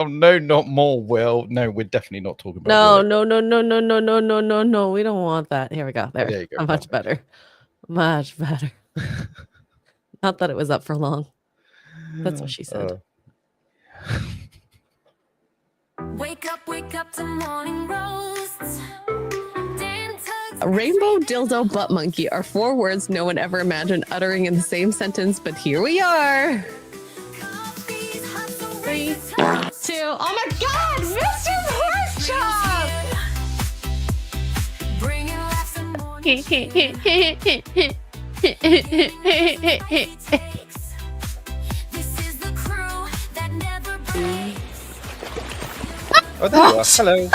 Oh no, not more. Will no, we're definitely not talking about. No, Will. no, no, no, no, no, no, no, no, no. We don't want that. Here we go. There. There you go. Much better. Much better. Not that it was up for long. That's what she said. Wake up to morning roasts. A rainbow, dildo, butt monkey are 4 words no one ever imagined uttering in the same sentence, but here we are. 3, 2. Oh my God, Mr. Oh, there you are. Hello.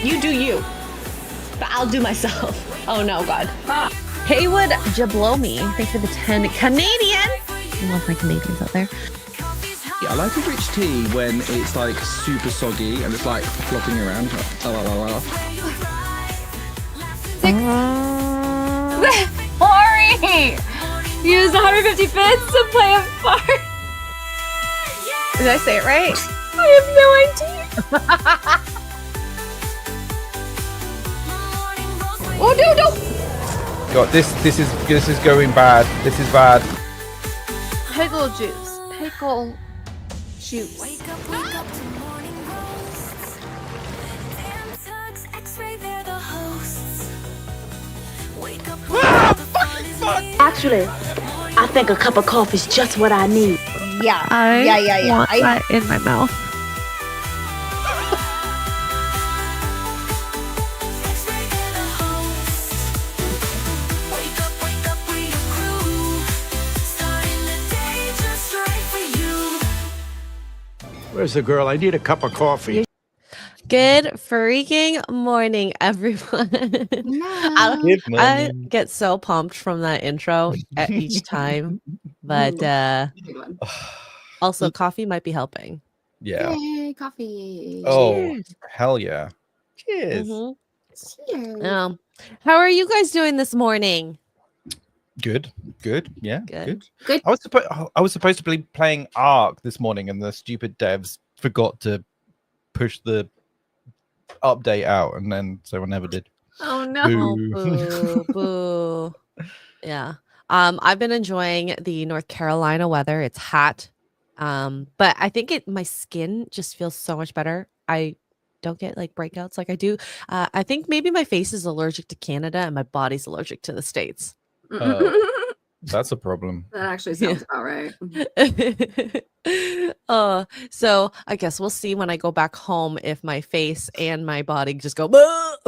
You do you, but I'll do myself. Oh no, God. Haywood Jablomi, thanks for the 10 Canadian. I love my Canadians out there. Yeah, I like a rich tea when it's like super soggy and it's like flopping around. Ori! Use 150 bits to play a part. Did I say it right? I have no idea. Oh no! God, this is going bad. This is bad. Pickle juice. Pickle juice. Wake up to morning roasts. Damn Tuggs, Xray, they're the hosts. Wake up, Actually, I think a cup of coffee is just what I need. Yeah. I want that in my mouth. Where's the girl? I need a cup of coffee. Good freaking morning, everyone. I get so pumped from that intro at each time, but also coffee might be helping. Yeah. Yay, coffee. Oh, Cheers. hell yeah. Cheers. Cheers. How are you guys doing this morning? Good. Yeah. Good. I was supposed to be playing Ark this morning, and the stupid devs forgot to push the update out, and then so I never did. Oh no. Boo, boo. Yeah. I've been enjoying the North Carolina weather. It's hot. But I think my skin just feels so much better. I don't get like breakouts like I do. I think maybe my face is allergic to Canada and my body's allergic to the States. That's a problem. That actually sounds about right. So I guess we'll see when I go back home if my face and my body just go. That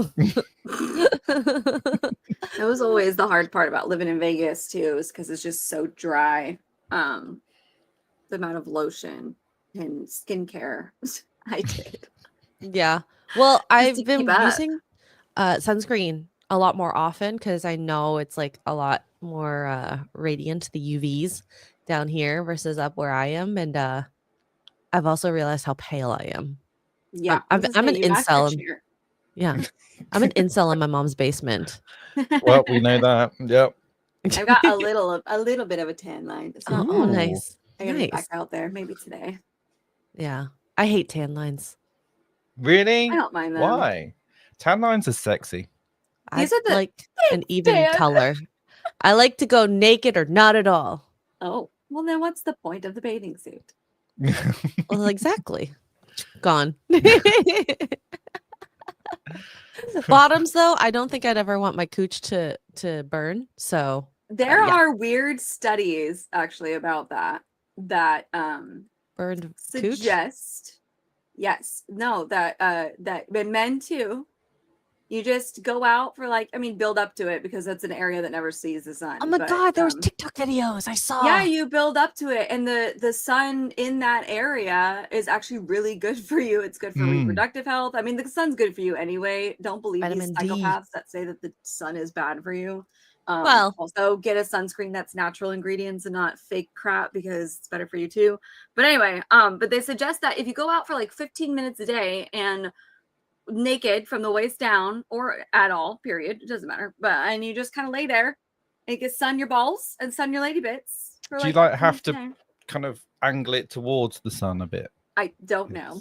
was always the hard part about living in Vegas too, is because it's just so dry. The amount of lotion and skincare I did. Yeah. Well, I've been using sunscreen a lot more often because I know it's like a lot more radiant, the UVs down here versus up where I am. And I've also realized how pale I am. Yeah. I'm an incel. Yeah. I'm an incel in my mom's basement. Well, we know that. Yep. I've got a little bit of a tan line. It's not Oh, nice. I gotta get back out there maybe today. Yeah. I hate tan lines. Really? I don't mind them. Why? Tan lines are sexy. I like an even color. I like to go naked or not at all. Oh, well then what's the point of the bathing suit? Well, exactly. Gone. Bottoms, though, I don't think I'd ever want my cooch to burn. So there are weird studies actually about that burned suggest cooch? That men too. You just go out for build up to it because that's an area that never sees the sun. Oh my God, there was TikTok videos I saw. Yeah, you build up to it, and the sun in that area is actually really good for you. It's good for reproductive health. I mean, the sun's good for you anyway. Don't believe these psychopaths that say that the sun is bad for you. Well, also get a sunscreen that's natural ingredients and not fake crap because it's better for you too. But anyway, but they suggest that if you go out for like 15 minutes a day and naked from the waist down or at all, period. It doesn't matter. And you just kind of lay there and you can sun your balls and sun your lady bits. Do you like have to kind of angle it towards the sun a bit? I don't know.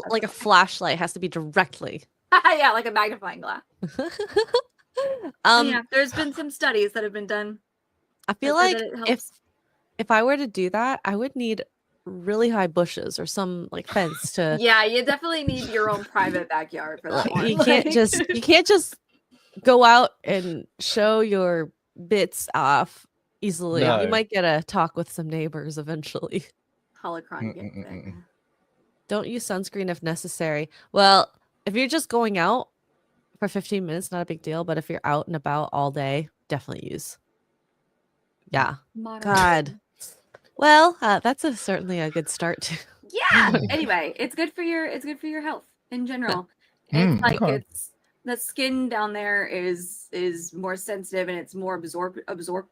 Like a flashlight has to be directly. Yeah, like a magnifying glass. Yeah, there's been some studies that have been done. I feel like if I were to do that, I would need really high bushes or some like fence to. Yeah, you definitely need your own private backyard for that one. You can't just go out and show your bits off easily. No. You might get a talk with some neighbors eventually. Holocron. Don't use sunscreen if necessary. Well, if you're just going out for 15 minutes, not a big deal. But if you're out and about all day, definitely use. Yeah. God. Well, that's certainly a good start to. Yeah. Anyway, it's good for your health in general. It's like it's the skin down there is more sensitive and it's more absorbing.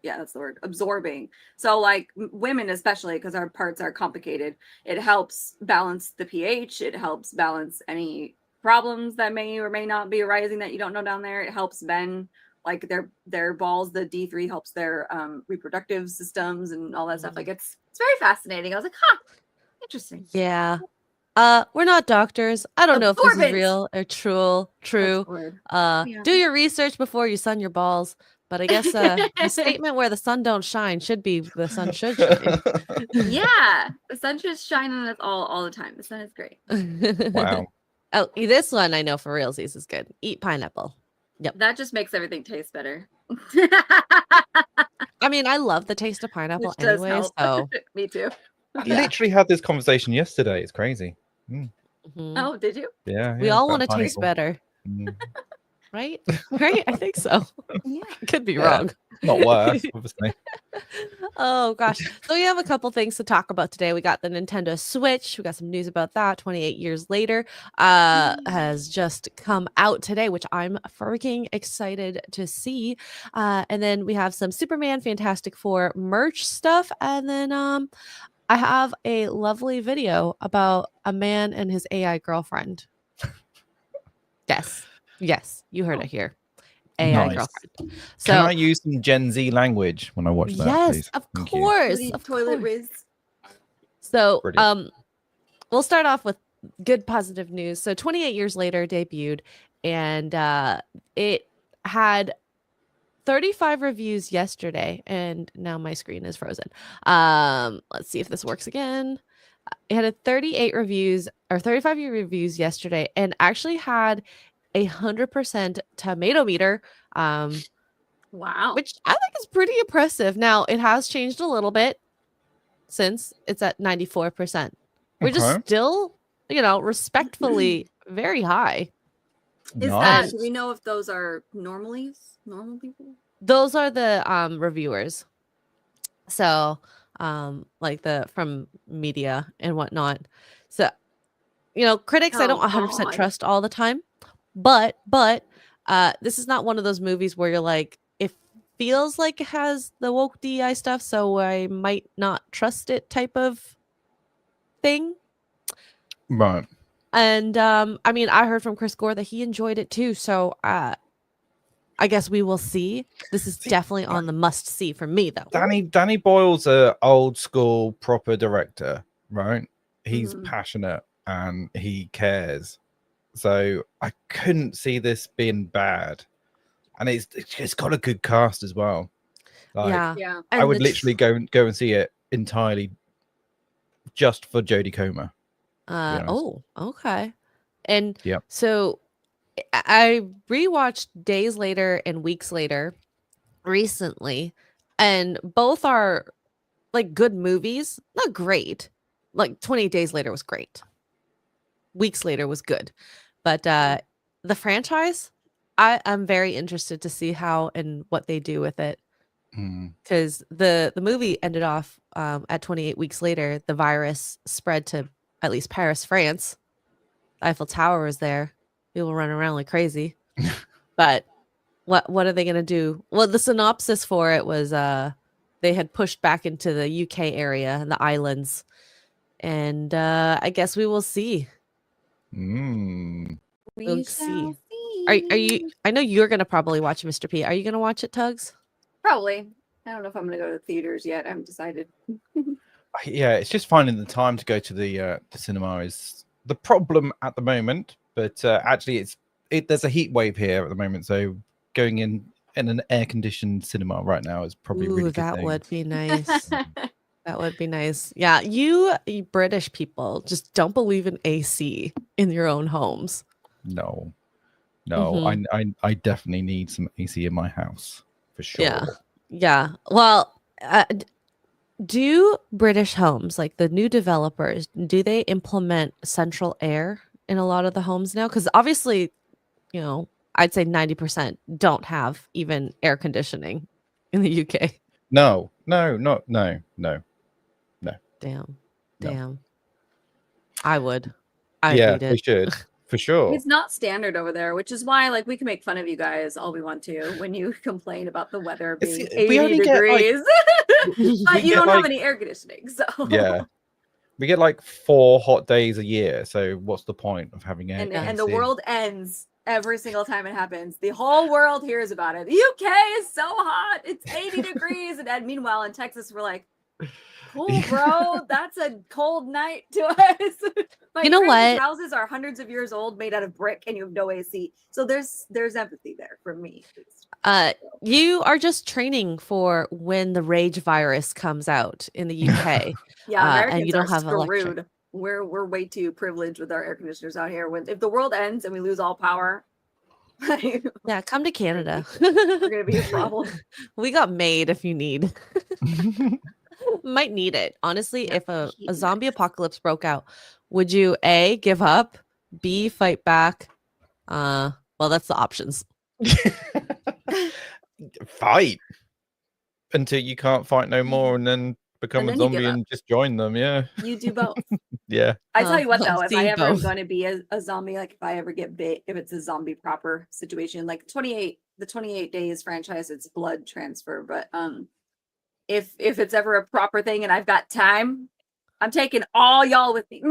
Yeah, that's the word. Absorbing. So like women, especially because our parts are complicated, it helps balance the pH. It helps balance any problems that may or may not be arising that you don't know down there. It helps men, like their balls. The D3 helps their reproductive systems and all that stuff. Like it's very fascinating. I was like, interesting. Yeah. We're not doctors. I don't know if this is real or true. Do your research before you sun your balls. But I guess the statement where the sun don't shine should be the sun should shine. Yeah, the sun should shine on us all the time. The sun is great. Wow. Oh, this one I know for realsies is good. Eat pineapple. Yep. That just makes everything taste better. I mean, I love the taste of pineapple anyway. So me too. I literally had this conversation yesterday. It's crazy. Oh, did you? Yeah. We all want to taste better. Right? Right? I think so. Yeah. Could be wrong. Not worse, obviously. Oh, gosh. So we have a couple things to talk about today. We got the Nintendo Switch. We got some news about that. 28 years later has just come out today, which I'm freaking excited to see. And then we have some Superman Fantastic Four merch stuff. And then I have a lovely video about a man and his AI girlfriend. Yes, you heard it here. AI girlfriend. So, can I use some Gen Z language when I watch that? Yes, please? of course. Toilet whiz. So, Brilliant. we'll start off with good positive news. So, 28 years later, debuted, and it had 35 reviews yesterday, and now my screen is frozen. Let's see if this works again. It had a 38 reviews or 35 reviews yesterday, and actually had 100% tomato meter. Wow. Which I think is pretty impressive. Now, it has changed a little bit since it's at 94%. We're just still, respectfully very high. Is that, do we know if those are normal people? Those are the reviewers. So, like from media and whatnot. So, critics, I don't 100% trust all the time. But this is not one of those movies where you're like, it feels like it has the woke DI stuff, so I might not trust it type of thing. Right. And I mean, I heard from Chris Gore that he enjoyed it too. So I guess we will see. This is definitely on the must see for me, though. Danny Boyle's a old school proper director, right? He's passionate and he cares. So I couldn't see this being bad, and it's got a good cast as well. Like, yeah. I would literally go and see it entirely just for Jodie Comer. Oh, okay. And Yep. So I rewatched Days Later and Weeks Later recently, and both are like good movies. Not great. Like 28 Days Later was great. Weeks Later was good. But the franchise, I'm very interested to see how and what they do with it. Because the movie ended off at 28 weeks later. The virus spread to at least Paris, France. Eiffel Tower was there. People running around like crazy. But what are they going to do? Well, the synopsis for it was they had pushed back into the UK area and the islands. And I guess we will see. We'll see. Are you? I know you're gonna probably watch Mr. P. Are you gonna watch it, Tuggs? Probably. I don't know if I'm gonna go to the theaters yet. I haven't decided. Yeah, it's just finding the time to go to the cinema is the problem at the moment. But actually, there's a heat wave here at the moment, so going in an air-conditioned cinema right now is probably a really good that thing. would be nice. That would be nice. Yeah, you British people just don't believe in AC in your own homes. No, I definitely need some AC in my house for sure. Yeah. Well, do British homes, like the new developers, do they implement central air in a lot of the homes now? Because obviously, I'd say 90% don't have even air conditioning in the UK. No. Damn. I would. Yeah, need they it. should. For sure. It's not standard over there, which is why we can make fun of you guys all we want to when you complain about the weather being 80 degrees. But you don't have any air conditioning, so yeah. We get 4 hot days a year, so what's the point of having air? And the world ends every single time it happens. The whole world hears about it. The UK is so hot. It's 80 degrees. And meanwhile, in Texas, we're like, cool, bro. That's a cold night to us. You know what? Houses are hundreds of years old, made out of brick, and you have no AC. So there's empathy there for me. You are just training for when the rage virus comes out in the UK. Yeah, Americans and you don't are have screwed. electric. We're way too privileged with our air conditioners out here. If the world ends and we lose all power, yeah, come to Canada. we're gonna be a problem. We got made if you need. Might need it. Honestly, if a zombie apocalypse broke out, would you A, give up, B, fight back? Well, that's the options. Fight until you can't fight no more, and then become a zombie and just join them. Yeah, you do both. Yeah, I tell you what though, if I ever am going to be a zombie, if I ever get bit, if it's a zombie proper situation, like the 28 days franchise, it's blood transfer, but if it's ever a proper thing and I've got time, I'm taking all y'all with me.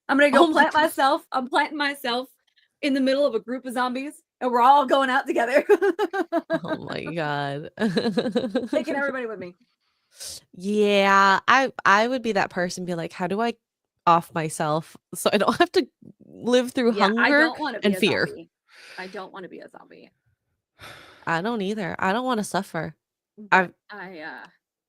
I'm gonna go plant myself. I'm planting myself in the middle of a group of zombies, and we're all going out together. Oh my god. Taking everybody with me. Yeah, I would be that person, be like, how do I off myself so I don't have to live through hunger and fear? I don't want to be a zombie. I don't either. I don't want to suffer. Do you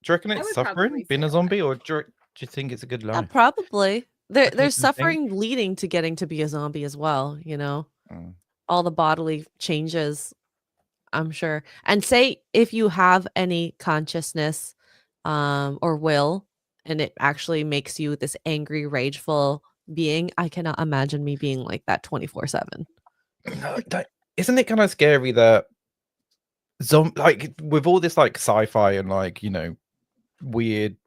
reckon it's suffering being a zombie, or do you think it's a good life? Probably. There's suffering leading to getting to be a zombie as well, all the bodily changes, I'm sure. And say if you have any consciousness or will, and it actually makes you this angry, rageful being, I cannot imagine me being like that 24/7. Isn't it kind of scary that with all this sci-fi and weird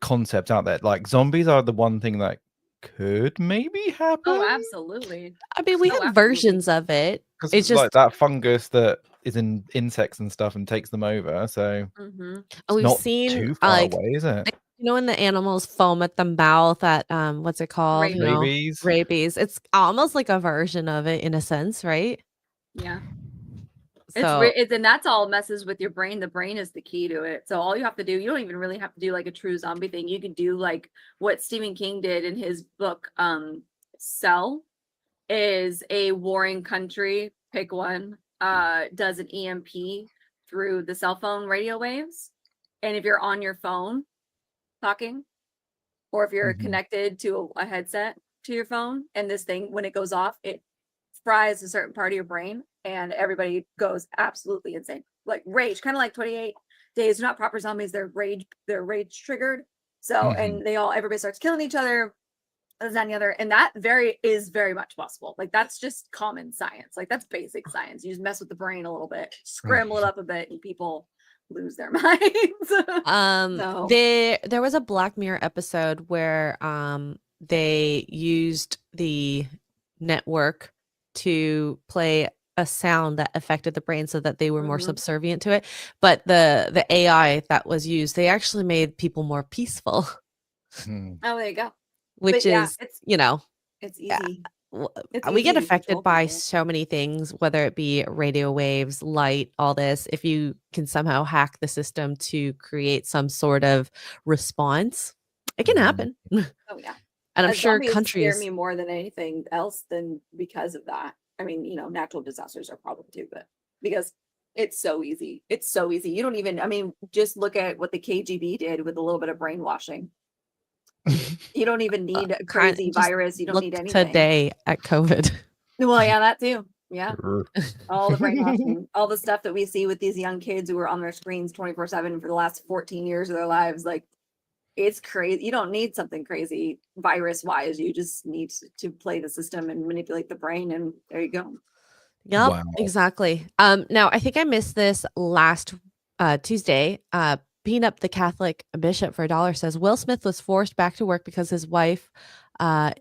concepts out there, zombies are the one thing that could maybe happen? Oh, absolutely. I mean, we have versions of it. It's just that fungus that is in insects and stuff and takes them over. So we've not seen too far away, is it? When the animals foam at the mouth at what's it called? Rabies. Rabies. It's almost like a version of it in a sense, right? Yeah. So and that's all messes with your brain. The brain is the key to it. So all you have to do, you don't even really have to do a true zombie thing. You could do what Stephen King did in his book, Cell, is a warring country, pick one, does an EMP through the cell phone radio waves. And if you're on your phone talking, or if you're connected to a headset to your phone, and this thing, when it goes off, it fries a certain part of your brain, and everybody goes absolutely insane, rage, kind of like 28 days. They're not proper zombies, they're rage triggered. So and everybody starts killing each other, this, that, and the other, and that is very much possible. That's just common science. That's basic science. You just mess with the brain a little bit, scramble it up a bit, and people lose their minds. There was a Black Mirror episode where they used the network to play a sound that affected the brain so that they were more subservient to it, but the AI that was used, they actually made people more peaceful. Oh, there you go. Which is it's it's easy. we get easy to affected control by people. so many things, whether it be radio waves, light, all this. If you can somehow hack the system to create some sort of response, it can happen. Oh yeah. And I'm sure Zombies scare countries. me more than anything else than because of that. I mean, natural disasters are a problem too, but because it's so easy. It's so easy. You don't even, I mean, just look at what the KGB did with a little bit of brainwashing. You don't even need a crazy just virus. You don't look need anything. today at COVID. Well, yeah, that too. Yeah. All the brainwashing, all the stuff that we see with these young kids who are on their screens 24/7 for the last 14 years of their lives. Like, it's crazy. You don't need something crazy virus wise. You just need to play the system and manipulate the brain. And there you go. Yep, Wow. exactly. Now I think I missed this last Tuesday. Peanut, the Catholic bishop for $1 says Will Smith was forced back to work because his wife because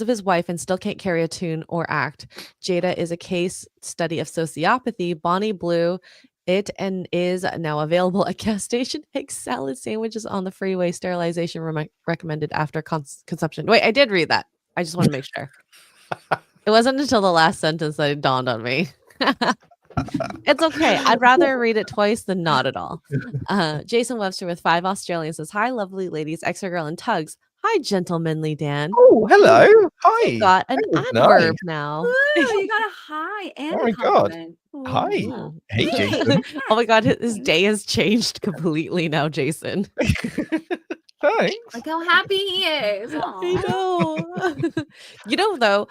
of his wife and still can't carry a tune or act. Jada is a case study of sociopathy. Bonnie Blue it and is now available at gas station. Egg salad sandwiches on the freeway. Sterilization recommended after consumption. Wait, I did read that. I just want to make sure. It wasn't until the last sentence that it dawned on me. It's okay. I'd rather read it twice than not at all. Jason Webster with 5 Australians says, hi, lovely ladies, Xray Girl and Tuggs. Hi, gentlemanly Dan. Oh, hello. Hi. You got an That was adverb nice. now. Ooh, you got a hi and Oh a my God. compliment. Hi. Wow. Hey, Jason. Oh my God, his day has changed completely now, Jason. Thanks. Look how happy he is. I Aw. know. Though,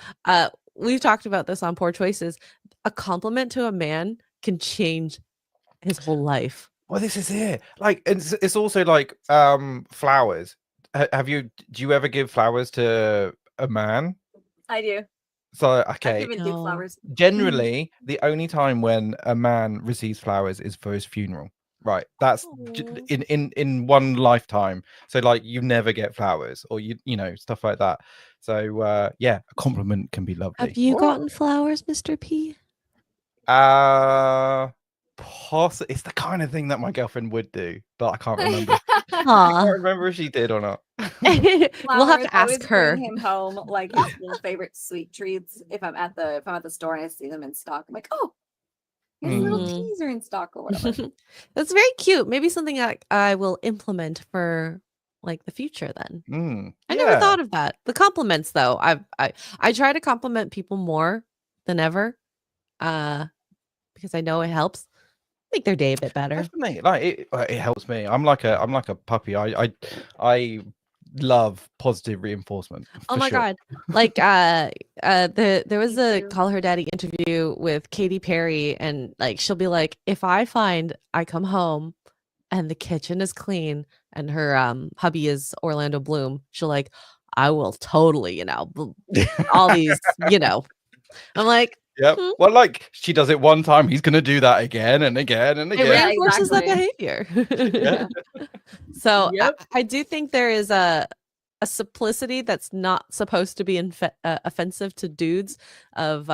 we've talked about this on Poor Choices. A compliment to a man can change his whole life. Well, this is it. Like, it's also like flowers. Do you ever give flowers to a man? I do. So, I okay. give Duke flowers. Generally, the only time when a man receives flowers is for his funeral. Right. That's in one lifetime. So like you never get flowers or you know, stuff like that. So yeah, a compliment can be lovely. Have you gotten flowers, Mr. P? It's the kind of thing that my girlfriend would do, but I can't remember. I can't remember if she did or not. We'll have to I always ask her. bring him home like his little favorite sweet treats. If I'm at the store and I see them in stock, I'm like, oh, his little teas are in stock or whatever. That's very cute. Maybe something I will implement for like the future then. I never thought of that. The compliments though. I try to compliment people more than ever. Because I know it helps make their day a bit better. Definitely. Like it helps me. I'm like a puppy. I love positive reinforcement. Oh my God. Like there was a Call Her Daddy interview with Katy Perry, and like she'll be like, if I come home and the kitchen is clean and her hubby is Orlando Bloom, she'll like, I will totally, all these, I'm like, yep. Well, like she does it one time, he's gonna do that again and again and again. It reinforces that behavior. Yeah. So I do think there is a simplicity that's not supposed to be offensive to dudes. Of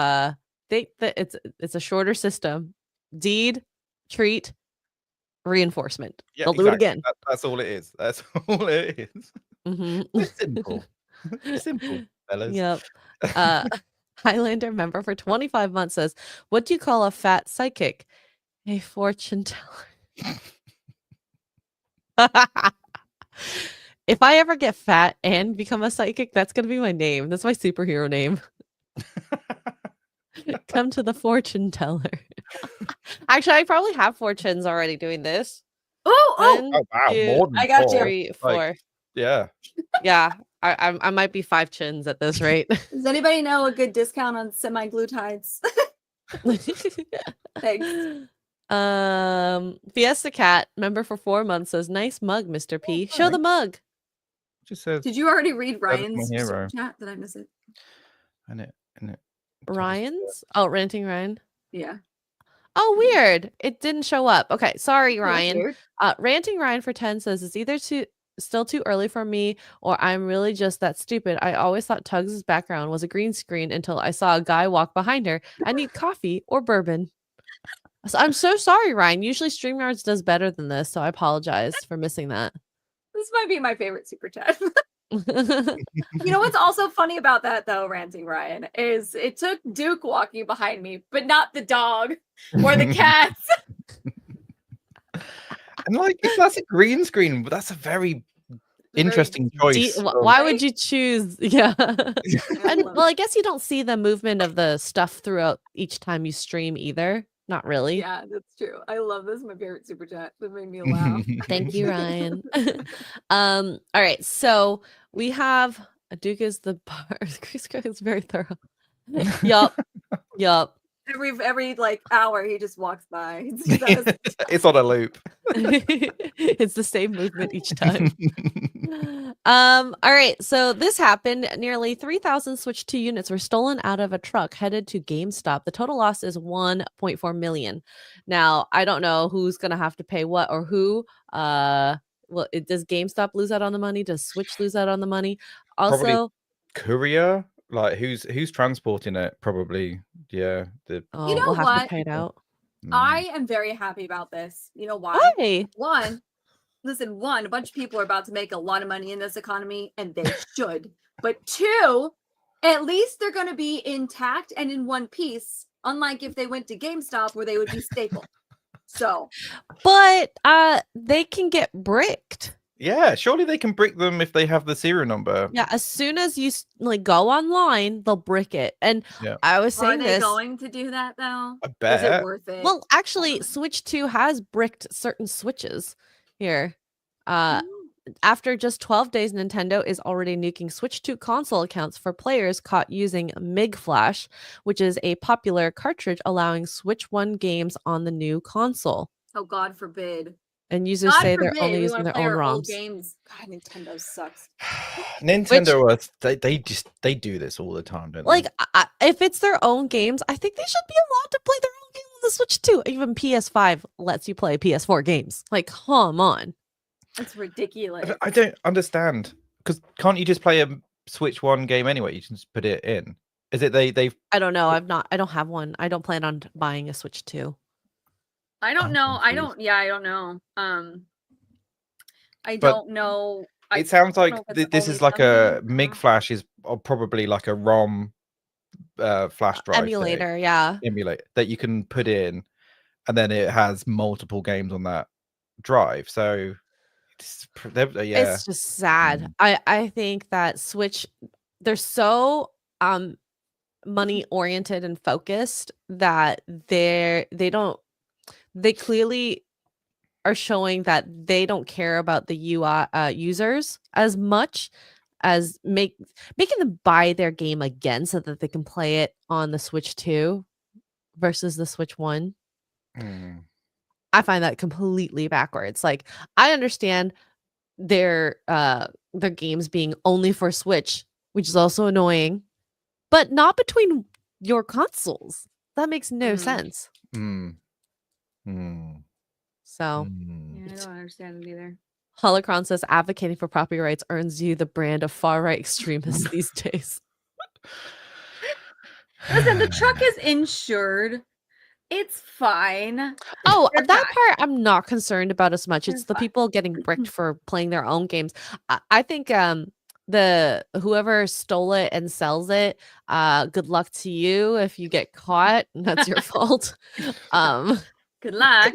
think that it's a shorter system: deed, treat, reinforcement. Yeah, They'll do it again. That's all it is. That's all it is. It's simple. Simple, fellas. Yep. Highlander member for 25 months says, what do you call a fat psychic? A fortune teller. If I ever get fat and become a psychic, that's going to be my name. That's my superhero name. Come to the fortune teller. Actually, I probably have fortunes already doing this. Oh, wow. More than I got 4. 3, 4. Like, yeah. Yeah. I might be 5 chins at this rate. Does anybody know a good discount on semi-glutides? Thanks. Fiesta Cat, member for 4 months, says, nice mug, Mr. P. Show the mug. Just says, did you already read Ryan's hero. chat? Did I miss it? And it Ryan's? Oh, Ranting Ryan? Yeah. Oh, weird. It didn't show up. Okay, sorry, Oh, that's Ryan. weird. Ranting Ryan for 10 says, it's either still too early for me, or I'm really just that stupid. I always thought Tuggs' background was a green screen until I saw a guy walk behind her. I need coffee or bourbon. So I'm so sorry, Ryan. Usually StreamYards does better than this, so I apologize for missing that. This might be my favorite super chat. You know what's also funny about that though, Ranting Ryan, is it took Duke walking behind me, but not the dog or the cats. And like, if that's a green screen, that's a very interesting choice. Why would you choose? Yeah. And well, I guess you don't see the movement of the stuff throughout each time you stream either. Not really. Yeah, that's true. I love this. My favorite super chat. That made me laugh. Thank you, Ryan. All right. So we have Duke is the bar. Chris is very thorough. Yup. Every like hour he just walks by. It's on a loop. It's the same movement each time. All right, so this happened. Nearly 3,000 Switch 2 units were stolen out of a truck headed to GameStop. The total loss is 1.4 million. Now, I don't know who's gonna have to pay what or who. Well, does GameStop lose out on the money? Does Switch lose out on the money? Also, probably courier. Like who's transporting it? Probably, yeah. You know we'll have what? to pay it out. I am very happy about this. You know why? Why? One, a bunch of people are about to make a lot of money in this economy, and they should. But two, at least they're going to be intact and in one piece, unlike if they went to GameStop where they would be stapled. So, but they can get bricked. Yeah, surely they can brick them if they have the serial number. Yeah, as soon as you like go online, they'll brick it. And I was saying are they going to do that though? I bet. Is it worth it? Well, actually, Switch 2 has bricked certain switches here. After just 12 days, Nintendo is already nuking Switch 2 console accounts for players caught using MIG Flash, which is a popular cartridge allowing Switch 1 games on the new console. Oh, God forbid. And users say they're only using their own ROMs. Games. God, Nintendo sucks. Nintendo, they do this all the time, don't they? Like, if it's their own games, I think they should be allowed to play their own game on the Switch too. Even PS5 lets you play PS4 games. Like, come on. That's ridiculous. I don't understand, because can't you just play a Switch 1 game anyway? You can just put it in. Is it they've? I don't know. I don't have one. I don't plan on buying a Switch 2. I don't know. I don't know. I don't know. It sounds like this is like a MIG Flash is probably like a ROM flash drive emulator, emulator that you can put in, and then it has multiple games on that drive. So it's just sad. I think that Switch, they're so money oriented and focused that they clearly are showing that they don't care about the UI users as much as making them buy their game again so that they can play it on the Switch 2 versus the Switch 1. I find that completely backwards. Like, I understand their games being only for Switch, which is also annoying, but not between your consoles. That makes no sense. So I don't understand it either. Holocron says advocating for property rights earns you the brand of far-right extremists these days. Listen, the truck is insured. It's fine. Oh, that part I'm not concerned about as much. It's the people getting bricked for playing their own games. I think the whoever stole it and sells it, good luck to you if you get caught. That's your fault. Good luck.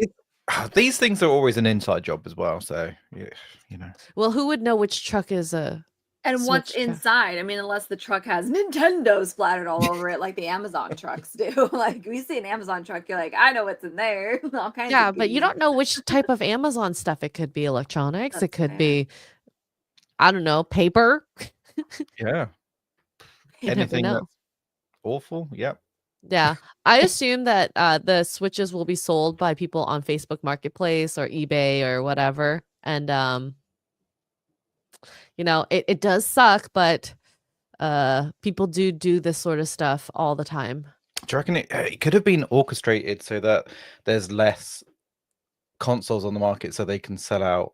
These things are always an inside job as well, so you know. Well, who would know which truck is a and what's inside? I mean, unless the truck has Nintendo splattered all over it, like the Amazon trucks do. Like, we see an Amazon truck, you're like, I know what's in there. All kinds of but you don't know which type of Amazon stuff. It could be electronics. It could be, I don't know, paper. Yeah. Anything that's awful. Yep. Yeah. I assume that the Switches will be sold by people on Facebook Marketplace or eBay or whatever. And you know, it does suck, but people do this sort of stuff all the time. Do you reckon it could have been orchestrated so that there's less consoles on the market so they can sell out?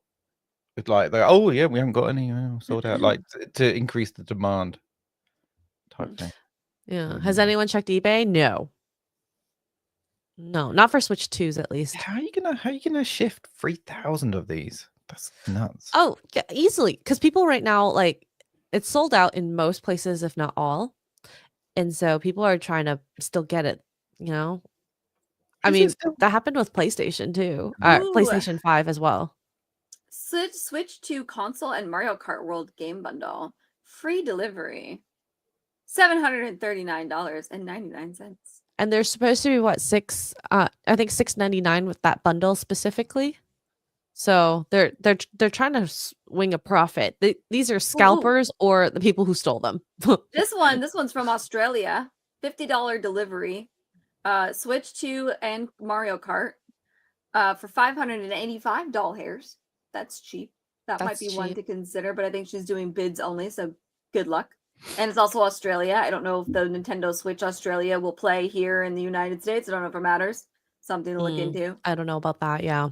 Like, oh yeah, we haven't got any sold out, like to increase the demand type thing. Yeah. Has anyone checked eBay? No, not for Switch 2s at least. How are you gonna shift 3,000 of these? That's nuts. Oh, yeah, easily. Because people right now, like, it's sold out in most places, if not all. And so people are trying to still get it, you know? I Is it mean, still- that happened with PlayStation too. Ooh. PlayStation 5 as well. Switch to console and Mario Kart World game bundle. Free delivery. $739.99. And there's supposed to be what, I think $6.99 with that bundle specifically. So they're trying to swing a profit. These are scalpers or the people who stole them. This one's from Australia. $50 delivery. Switch to and Mario Kart for 585 doll hairs. That's cheap. That might be one to consider, but I think she's doing bids only, so good luck. And it's also Australia. I don't know if the Nintendo Switch Australia will play here in the United States. I don't know if it matters. Something to look into. I don't know about that. Yeah.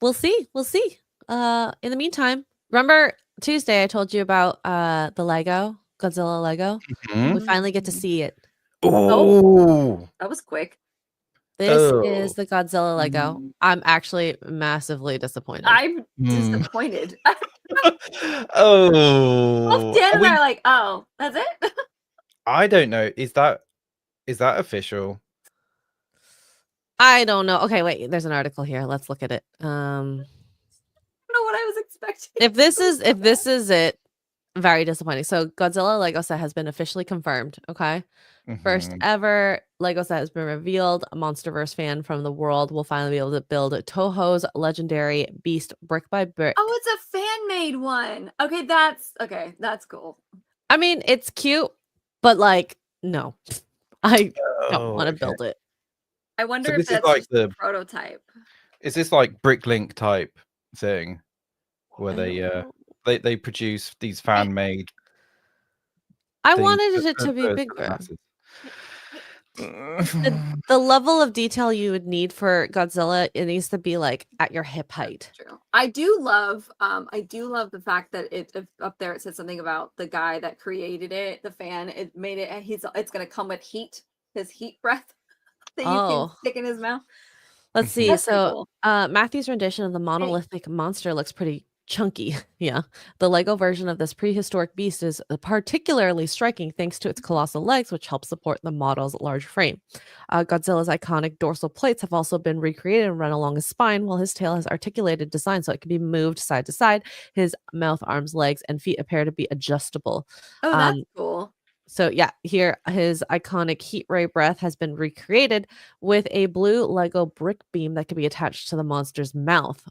We'll see. We'll see. In the meantime, remember Tuesday I told you about the Lego, Godzilla Lego? We finally get to see it. Oh, that was quick. This is the Godzilla Lego. I'm actually massively disappointed. I'm disappointed. Oh, Dan and I are like, oh, that's it? I don't know. Is that official? I don't know. Okay, wait. There's an article here. Let's look at it. I don't know what I was expecting. If this is it, very disappointing. So Godzilla Lego set has been officially confirmed. Okay. First ever Lego set has been revealed. A MonsterVerse fan from the world will finally be able to build Toho's legendary beast brick by brick. Oh, it's a fan-made one. Okay, that's cool. I mean, it's cute, but like, no, I don't want to build it. I wonder So if this is that's like just the a prototype. Is this like Bricklink type thing where they produce these fan-made? I wanted it to be bigger. The level of detail you would need for Godzilla, it needs to be like at your hip height. True. I do love the fact that it up there it said something about the guy that created it, the fan. It made it. It's gonna come with heat, his heat breath that you can stick in his mouth. Let's see. That's So cool. Matthew's rendition of the monolithic monster looks pretty chunky. Yeah. The Lego version of this prehistoric beast is particularly striking thanks to its colossal legs, which help support the model's large frame. Godzilla's iconic dorsal plates have also been recreated and run along his spine, while his tail has articulated design so it can be moved side to side. His mouth, arms, legs, and feet appear to be adjustable. Oh, that's cool. So yeah, here his iconic heat ray breath has been recreated with a blue Lego brick beam that can be attached to the monster's mouth.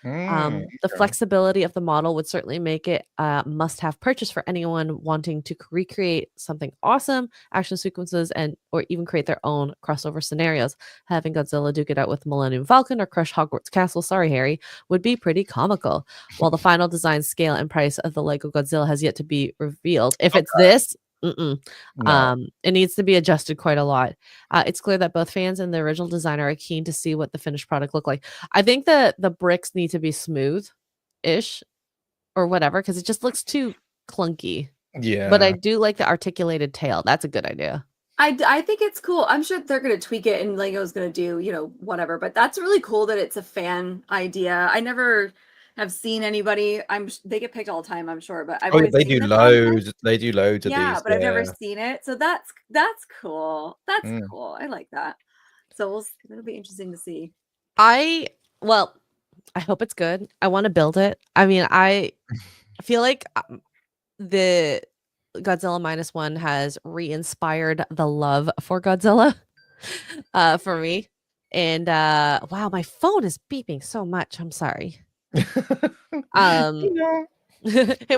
The flexibility of the model would certainly make it a must-have purchase for anyone wanting to recreate something awesome, action sequences, or even create their own crossover scenarios. Having Godzilla duke it out with Millennium Falcon or crush Hogwarts Castle, sorry Harry, would be pretty comical. While the final design, scale, and price of the Lego Godzilla has yet to be revealed. If it's this, No. It needs to be adjusted quite a lot. It's clear that both fans and the original designer are keen to see what the finished product look like. I think the bricks need to be smooth-ish or whatever because it just looks too clunky. Yeah. But I do like the articulated tail. That's a good idea. I think it's cool. I'm sure they're going to tweak it and Lego's going to do, whatever. But that's really cool that it's a fan idea. I never have seen anybody. They get picked all the time, I'm sure, but I've always they seen do the content. loads. They do loads of Yeah, these. but I've never seen it. So that's cool. That's cool. I like that. So it'll be interesting to see. I hope it's good. I want to build it. I mean, I feel like the Godzilla -1 has re-inspired the love for Godzilla for me. And wow, my phone is beeping so much. I'm sorry. It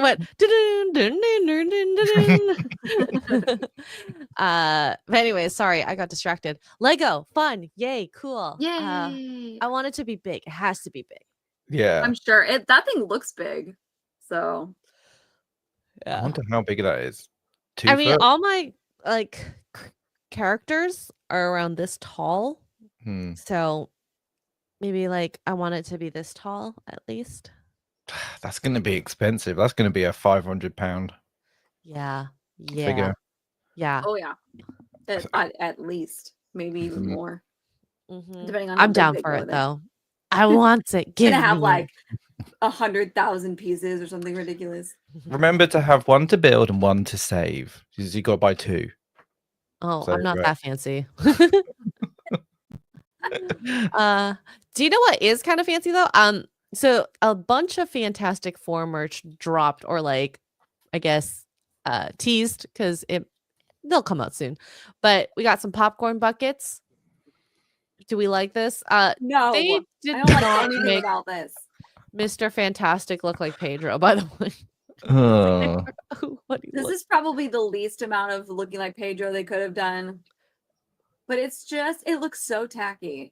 went but anyway, sorry, I got distracted. Lego, fun, yay, cool. Yay. I want it to be big. It has to be big. Yeah. I'm sure that thing looks big. So I wonder how big that is. 2 I mean, foot? all my characters are around this tall. So maybe I want it to be this tall at least. That's going to be expensive. That's going to be a £500. Yeah. Figure. Yeah. Oh yeah. At least maybe even more. Depending on how I'm big down they for go it with though. I want it. It's gonna have 100,000 pieces or something ridiculous. Remember to have one to build and one to save. Because you got to buy 2. Oh, So, I'm not right. that fancy. Do you know what is kind of fancy though? So a bunch of Fantastic Four merch dropped, or like, I guess, teased because they'll come out soon. But we got some popcorn buckets. Do we like this? No, They I did don't like not anything make about this. Mr. Fantastic look like Pedro, by the way. What do you This look? is probably the least amount of looking like Pedro they could have done. But it's just, it looks so tacky.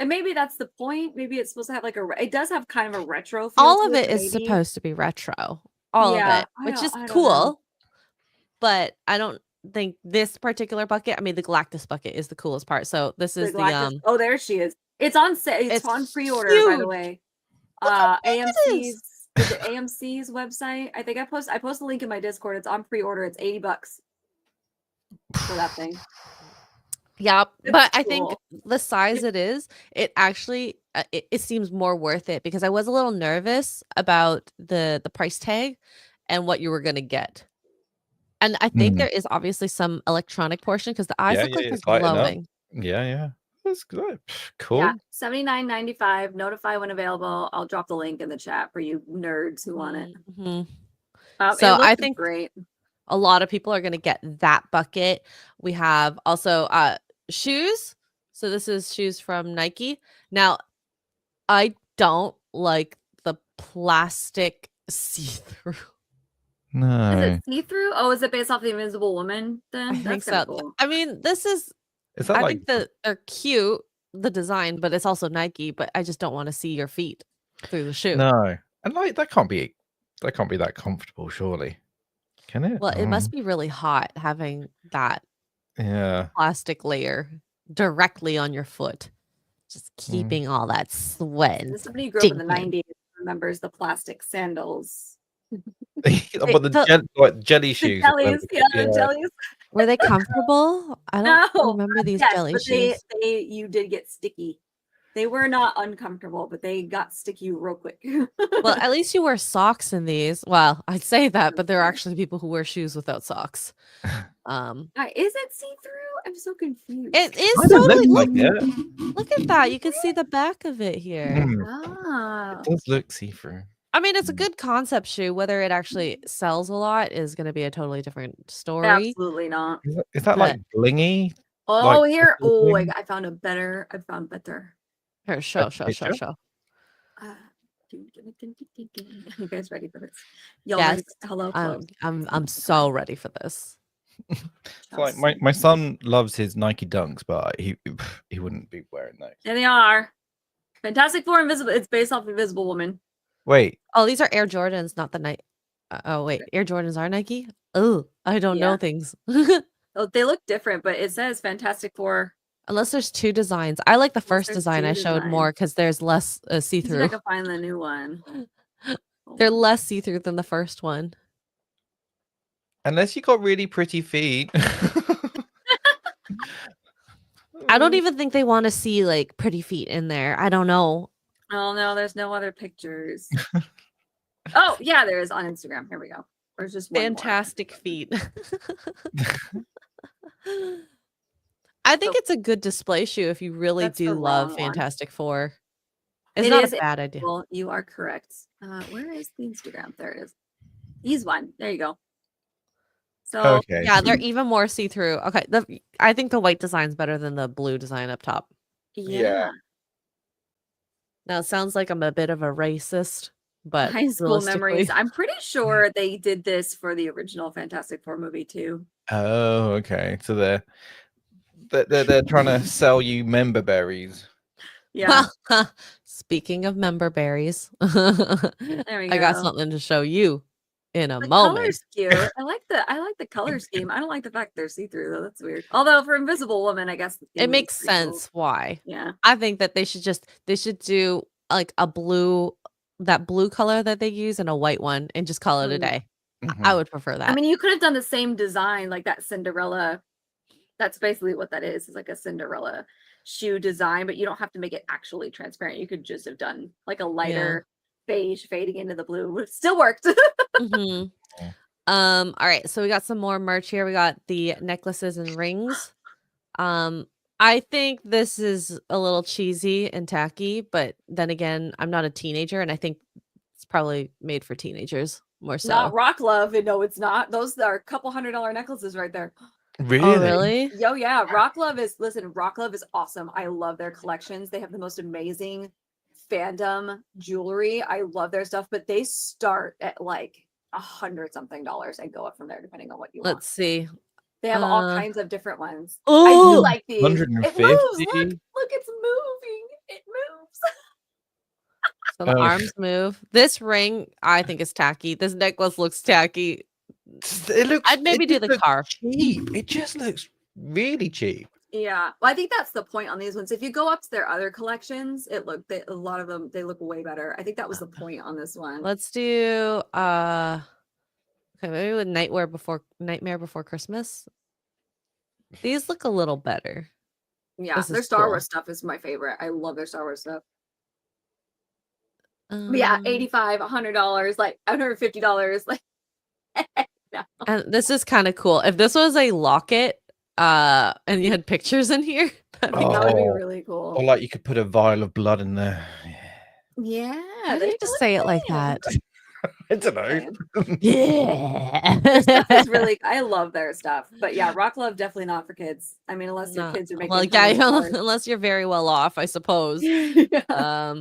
And maybe that's the point. Maybe it's supposed to have like it does have kind of a retro feel. All of to it is maybe. supposed to be retro. All of Yeah, it, I which don't- is I don't know. cool. But I don't think this particular bucket, I mean, the Galactus bucket is the coolest part. So this is the Galactus- oh, there she is. It's on sale. It's on pre-order, by the huge. way. Look how big it is. Is it AMC's website? I think I post a link in my Discord. It's on pre-order. It's $80 for that thing. Yeah, It's but I think cool. the size it actually it seems more worth it, because I was a little nervous about the price tag and what you were going to get. And I think there is obviously some electronic portion, because the eyes look like it's they're lighting up. glowing. Yeah. That's good. Cool. Yeah, $79.95. Notify when available. I'll drop the link in the chat for you nerds who want it. So it I looks think great. a lot of people are going to get that bucket. We have also shoes. So this is shoes from Nike. Now, I don't like the plastic see-through. No. Is it see-through? Oh, is it based off the Invisible Woman then? I That's think kinda so. cool. I mean, this is Is that I like think that they're cute, the design, but it's also Nike, but I just don't want to see your feet through the shoe. no? And like that can't be that comfortable, surely. Can it? Well, it must be really hot having that Yeah. plastic layer directly on your foot, just keeping all that sweat. As somebody who grew up in the stinking. 90s remembers the plastic sandals. But the jelly shoes. or whatever. The jellies. Were they comfortable? I don't No, remember these yes, jelly but shoes. you did get sticky. They were not uncomfortable, but they got sticky real quick. Well, at least you wear socks in these. Well, I say that, but there are actually people who wear shoes without socks. Is it see-through? I'm so confused. It is Kinda totally. looks like it. Look at that. You can see the back of it here. Ah. It does look see-through. I mean, it's a good concept shoe. Whether it actually sells a lot is going to be a totally different story. Absolutely not. Is that like blingy? Oh, Like here. crystal Oh, bling? I found better. Here, show. You guys ready for this? Y'all Yes. ready? Hello. I'm so ready for this. It's like my son loves his Nike Dunks, but he wouldn't be wearing those. There they are. Fantastic Four Invisible. It's based off Invisible Woman. Wait. Oh, these are Air Jordans, not the Nike. Oh, wait. Air Jordans are Nike? Oh, I don't know things. Oh, they look different, but it says Fantastic Four. Unless there's 2 designs. I like the first there's design 2 I showed designs. more because there's less See if I see-through. can find the new one. They're less see-through than the first one. Unless you got really pretty feet. I don't even think they want to see like pretty feet in there. I don't know. Oh no, there's no other pictures. Oh yeah, there is on Instagram. Here we go. There's just one more. Fantastic feet. I think it's a good display shoe if you really That's the do love wrong one. Fantastic Four. It's It not is a bad idea. Well, you are correct. Where is the Instagram? There it is. He's one. There you go. So Okay. Yeah, they're even more see-through. Okay, I think the white design's better than the blue design up top. yeah. Now it sounds like I'm a bit of a racist, but High school memories. realistically- I'm pretty sure they did this for the original Fantastic Four movie too. Oh, okay. So they're trying to sell you member berries. Yeah. Speaking of member berries, There we I got go. something to show you in a The moment. color's cute. I like the color scheme. I don't like the fact they're see-through though. That's weird. Although for Invisible Woman, I guess the theme It is makes pretty cool. sense why. Yeah. I think that they should do like a blue, that blue color that they use, and a white one, and just call it a day. I would prefer that. I mean, you could have done the same design like that Cinderella. That's basically what that is. It's like a Cinderella shoe design, but you don't have to make it actually transparent. You could just have done like a lighter beige fading into the blue. It still worked. Mhm. All right, so we got some more merch here. We got the necklaces and rings. I think this is a little cheesy and tacky, but then again, I'm not a teenager, and I think it's probably made for teenagers more so. Not Rock Love, and no, it's not. Those are a couple $100 necklaces right there. Really? Oh, really? Yo, yeah. Rock Love is awesome. I love their collections. They have the most amazing fandom jewelry. I love their stuff, but they start at like $100-something and go up from there depending on what you want. Let's see. They have all kinds of different ones. I Oh, do like these. It 150? moves. Look, it's moving. It moves. so the arms move. This ring, I think, is tacky. This necklace looks tacky. It looks. I'd maybe it do just the looks car. cheap. It just looks really cheap. Yeah, well, I think that's the point on these ones. If you go up to their other collections, a lot of them, they look way better. I think that was the point on this one. Let's do okay, maybe with Nightmare Before Christmas. These look a little better. Yeah, This their is Star cool. Wars stuff is my favorite. I love their Star Wars stuff. But yeah, $85, $100, like $150, like no. And this is kind of cool. If this was a locket, and you had pictures in here, I think that would be really cool. Or like you could put a vial of blood in there. Yeah, Why did you just say it like that? I don't know. Yeah. Their stuff is really. I love their stuff, but yeah, Rock Love definitely not for kids. I mean, unless your kids are making. Well, yeah, $100. unless you're very well off, I suppose. Yeah.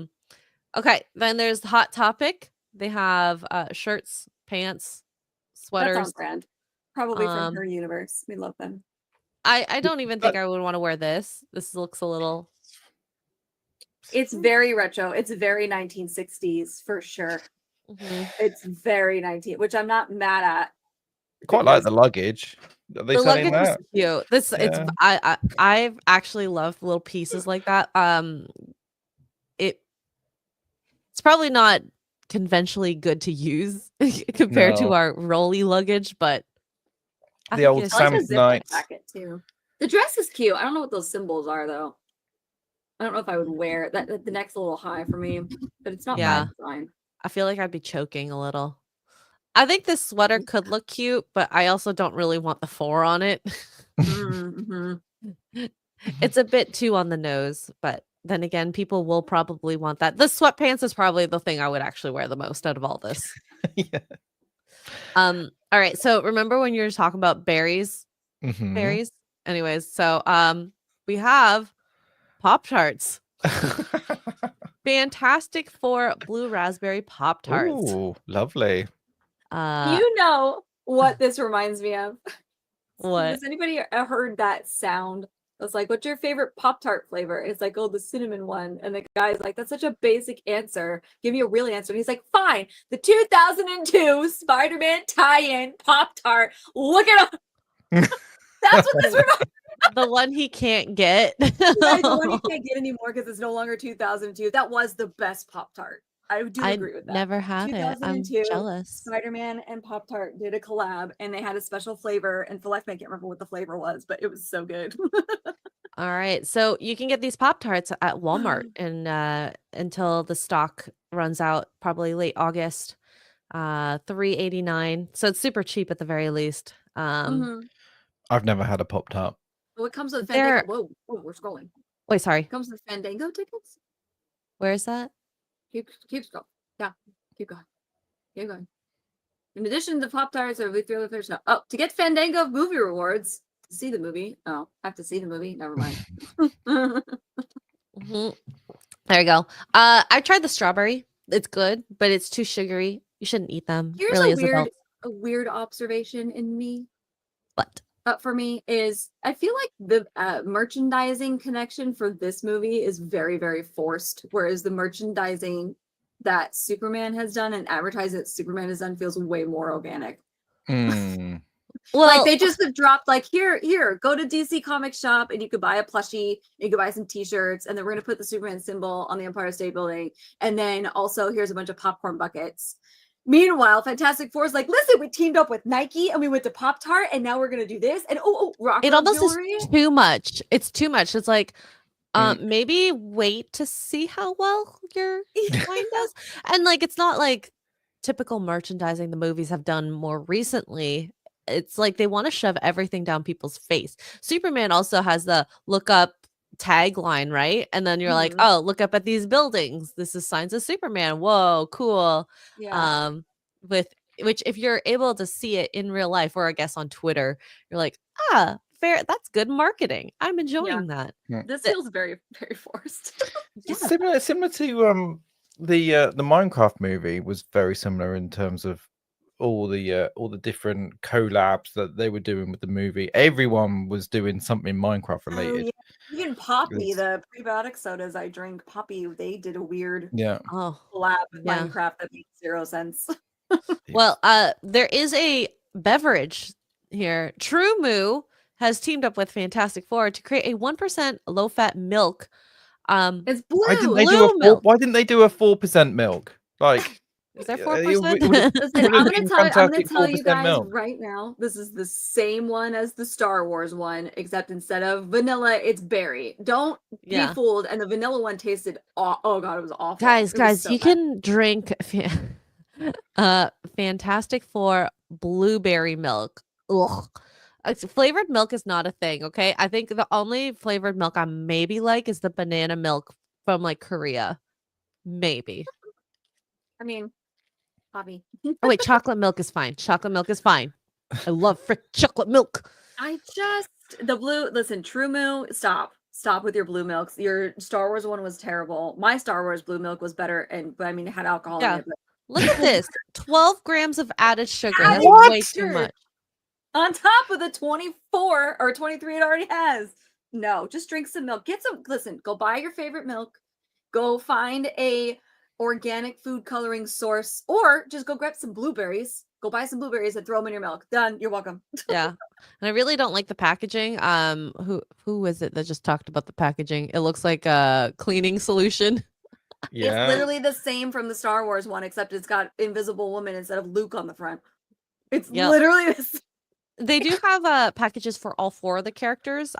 Okay, then there's Hot Topic. They have shirts, pants, That's sweaters. on brand. Probably from her universe. We love them. I don't even think I would want to wear this. This looks a little. It's very retro. It's very 1960s for sure. It's very 19, which I'm not mad at. Quite like the luggage. Are they The selling luggage that? is cute. This it's I've actually loved little pieces like that. It's probably not conventionally good to use compared to No. our rolly luggage, but I The think old it's I like the Sam's zip nights. jacket too. The dress is cute. I don't know what those symbols are though. I don't know if I would wear it. That the neck's a little high for me, but it's not Yeah. my design. I feel like I'd be choking a little. I think this sweater could look cute, but I also don't really want the 4 on it. Mm-hmm. It's a bit too on the nose, but then again, people will probably want that. The sweatpants is probably the thing I would actually wear the most out of all this. Yeah. All right. So remember when you were talking about berries? Mhm. Berries? Anyways, so we have Pop-Tarts. Fantastic Four blue raspberry Pop-Tarts. Ooh, lovely. You know what this reminds me of? What? Has anybody heard that sound? It's like, what's your favorite Pop-Tart flavor? It's like, oh, the cinnamon one. And the guy's like, that's such a basic answer. Give me a real answer. And he's like, fine. The 2002 Spider-Man tie-in Pop-Tart. Look it up. That's what this reminds me. The one he can't get. Right, the one you can't get anymore because it's no longer 2002. That was the best Pop-Tart. I do agree with that. Never had it. I'm 2002, jealous. Spider-Man and Pop-Tart did a collab and they had a special flavor. And for life, I can't remember what the flavor was, but it was so good. All right. So you can get these Pop-Tarts at Walmart and until the stock runs out, probably late August. $3.89. So it's super cheap at the very least. I've never had a Pop-Tart. What comes with They're- Fandango? Whoa, we're scrolling. Wait, sorry. Comes with Fandango tickets? Where is that? Keep scrolling. Yeah, keep going. Keep going. In addition to Pop-Tarts, there will be 3 other flavors. No. Oh, to get Fandango movie rewards, to see the movie. Oh, I have to see the movie. Never mind. Mhm. There you go. I tried the strawberry. It's good, but it's too sugary. You shouldn't eat them. Here's really, a as weird, adults. a weird observation in me. What? For me is I feel like the merchandising connection for this movie is very, very forced, whereas the merchandising that Superman has done and advertising that Superman has done feels way more organic. Mm. Well, Like they just have dropped like here, go to DC Comics shop and you could buy a plushie, you could buy some t-shirts, and then we're gonna put the Superman symbol on the Empire State Building, and then also here's a bunch of popcorn buckets. Meanwhile, Fantastic Four is like, listen, we teamed up with Nike and we went to Pop-Tart and now we're gonna do this. And rock it almost jewelry. is too much. It's too much. It's like Maybe wait to see how well your line does. And like it's not like typical merchandising the movies have done more recently. It's like they want to shove everything down people's face. Superman also has the look up tagline, right? And then you're like, oh, look up at these buildings. This is signs of Superman. Whoa, cool. Yeah. With which if you're able to see it in real life, or I guess on Twitter, you're like, ah, fair. That's good marketing. I'm enjoying that. This feels very, very forced. Similar to the Minecraft movie was very similar in terms of all the different collabs that they were doing with the movie. Everyone was doing something Minecraft related. Even Poppy, the prebiotic sodas I drink, Poppy, they did a weird collab with Minecraft that makes 0 sense. Well, there is a beverage here. True Moo has teamed up with Fantastic Four to create a 1% low-fat milk. It's blue. Why didn't they do a 4% milk? Like, is there 4%? Listen, I'm gonna tell you guys milk right now. This is the same one as the Star Wars one, except instead of vanilla, it's berry. Don't be fooled. And the vanilla one tasted. Oh god, it was awful. Guys, you can drink Fantastic Four blueberry milk. Ugh. Flavored milk is not a thing, okay? I think the only flavored milk I maybe like is the banana milk from like Korea. Maybe. I mean, Bobby. Oh wait, chocolate milk is fine. Chocolate milk is fine. I love chocolate milk. Listen, True Moo, stop with your blue milks. Your Star Wars one was terrible. My Star Wars blue milk was better, but I mean, it had alcohol in it. But... Look at this, 12 grams of added sugar. That's way too much. On top of the 24 or 23 it already has. No, just drink some milk. Listen, go buy your favorite milk. Go find a organic food coloring source, or just go grab some blueberries. Go buy some blueberries and throw them in your milk. Done. You're welcome. Yeah. And I really don't like the packaging. Who is it that just talked about the packaging? It looks like a cleaning solution. Yeah. It's literally the same from the Star Wars one, except it's got Invisible Woman instead of Luke on the front. It's literally this. They do have packages for all 4 of the characters,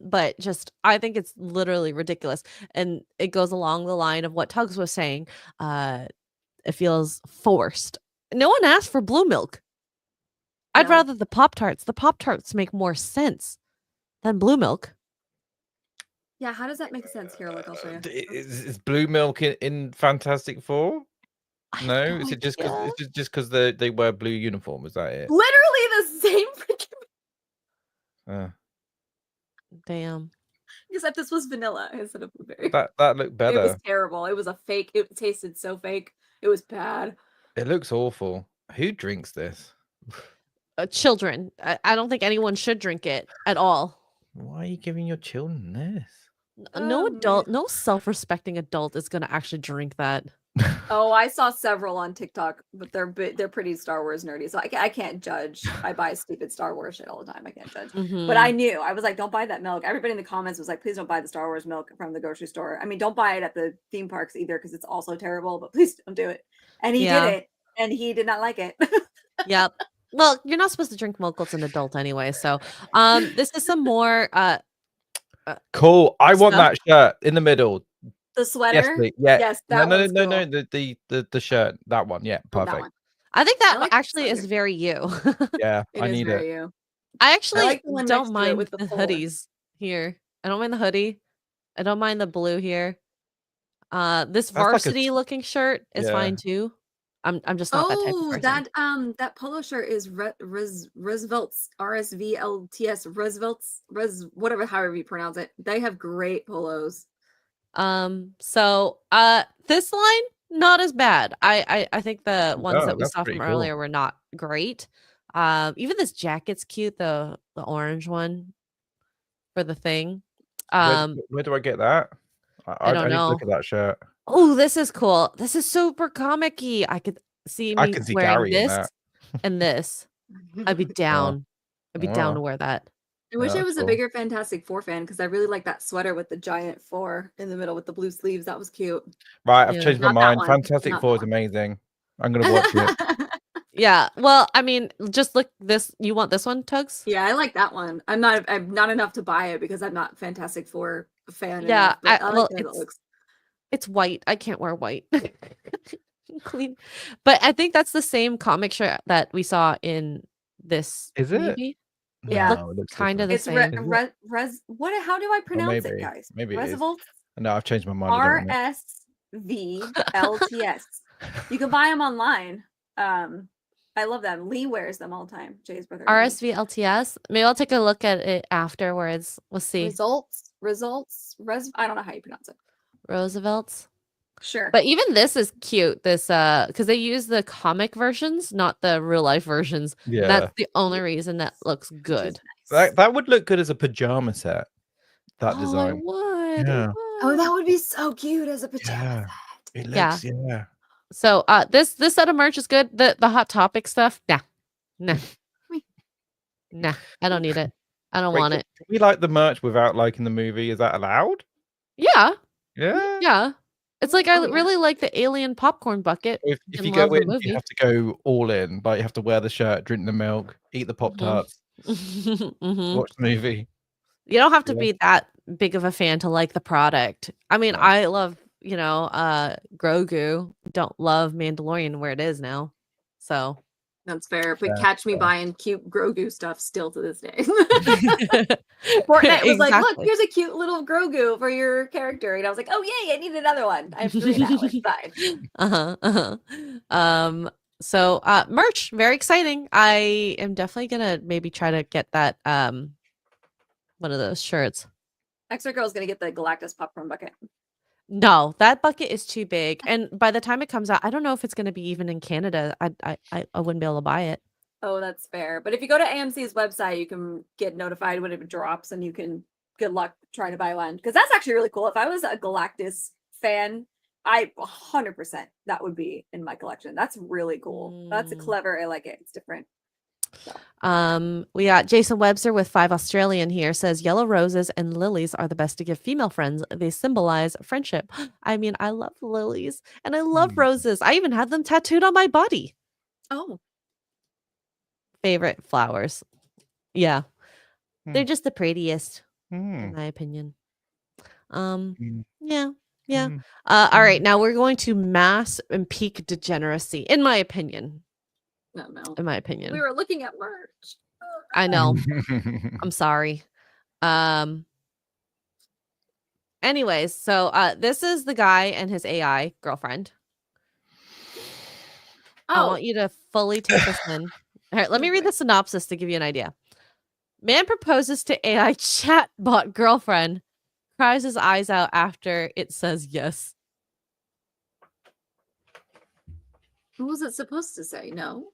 but just I think it's literally ridiculous, and it goes along the line of what Tuggs was saying. It feels forced. No one asked for blue milk. I'd rather the Pop-Tarts. The Pop-Tarts make more sense than blue milk. Yeah, how does that make sense here? Look, I'll show you. Is blue milk in Fantastic Four? No, is it just because they wear blue uniform? Is that it? Literally the same freaking. Damn. Except this was vanilla instead of blueberry. That looked better. It was terrible. It was a fake. It tasted so fake. It was bad. It looks awful. Who drinks this? Children. I don't think anyone should drink it at all. Why are you giving your children this? No adult, no self-respecting adult is going to actually drink that. Oh, I saw several on TikTok, but they're pretty Star Wars nerdy, so I can't judge. I buy stupid Star Wars shit all the time. I can't judge. But I knew. I was like, don't buy that milk. Everybody in the comments was like, please don't buy the Star Wars milk from the grocery store. I mean, don't buy it at the theme parks either, because it's also terrible, but please don't do it. And he did it, and he did not like it. Yep. Well, you're not supposed to drink milk as an adult anyway, so this is some more cool. I want that shirt in the middle. The sweater? Yes. That No. Cool. The shirt. That one. Yeah, perfect. One. I think that actually is very you. Yeah, I need it. You. I actually like don't mind with the hoodies here. I don't mind the hoodie. I don't mind the blue here. This varsity looking shirt is fine too. I'm just not that type of person. That polo shirt is Roosevelt's RSVLTS Roosevelt's however you pronounce it. They have great polos. So this line not as bad. I think the ones that we saw from earlier were not great. Even this jacket's cute, the orange one for the thing. Where do I get that? I don't know. Look at that shirt. Oh, this is cool. This is super comic-y. I could see me wearing this and this. I'd be down. I'd be down to wear that. I wish I was a bigger Fantastic Four fan, because I really like that sweater with the giant 4 in the middle with the blue sleeves. That was cute. Right, I've changed my mind. Fantastic Four is amazing. I'm gonna watch it. Yeah, well, I mean, just look this. You want this one, Tuggs? Yeah, I like that one. I'm not enough to buy it because I'm not Fantastic Four fan. Yeah, enough, but I well, like how that looks. it's white. I can't wear white. Clean. But I think that's the same comic shirt that we saw in this Is it? movie. Yeah. No, it looks kind of the It's same. what? How do I Or pronounce it, maybe. guys? Maybe it is. Resvolts? No, I've changed my mind. I don't know. RSVLTS. You can buy them online. I love them. Lee wears them all the time. Jay's brother. RSVLTS. Maybe I'll take a look at it afterwards. We'll see. Results. I don't know how you pronounce it. Roosevelt's. Sure. But even this is cute. This because they use the comic versions, not the real life versions. Yeah. That's the only reason that looks good. Nice. That would look good as a pajama set. That design. It would. Yeah. Oh, that would be so cute as a pajama Yeah. It Yeah. looks, yeah. So this set of merch is good. The Hot Topic stuff, nah, I don't need it. I don't want it. Can we like the merch without liking the movie? Is that allowed? Yeah, Yeah. it's like I really like the alien popcorn bucket. If and you love go the in, movie. you have to go all in. Like you have to wear the shirt, drink the milk, eat the Pop-Tarts, Mhm. watch the movie. You don't have to Yeah. be that big of a fan to like the product. I mean, I love, Grogu. Don't love Mandalorian where it is now. So That's fair. But Yeah, catch me fair. buying cute Grogu stuff still to this day. Fortnite was like, look, here's a cute little Grogu for your character. And I was like, oh, yay, I need another one. I have 3 now. It's fine. So merch, very exciting. I am definitely gonna maybe try to get that one of those shirts. Xray Girl is going to get the Galactus popcorn bucket. No, that bucket is too big. And by the time it comes out, I don't know if it's gonna be even in Canada. I wouldn't be able to buy it. Oh, that's fair. But if you go to AMC's website, you can get notified when it drops and you can good luck trying to buy one. Because that's actually really cool. If I was a Galactus fan, 100% that would be in my collection. That's really cool. That's clever. I like it. It's different. So. We got Jason Webster with 5 Australian here says yellow roses and lilies are the best to give female friends. They symbolize friendship. I mean, I love lilies and I love roses. I even had them tattooed on my body. Oh. Favorite flowers. Yeah. They're just the prettiest, in my opinion. Yeah. All right. Now we're going to mass and peak degeneracy, in my opinion. No. In my opinion. We were looking at merch. I know. I'm sorry. Anyways, so this is the guy and his AI girlfriend. I want you to fully take this in. All right, let me read the synopsis to give you an idea. Man proposes to AI chatbot girlfriend, cries his eyes out after it says yes. What was it supposed to say? No.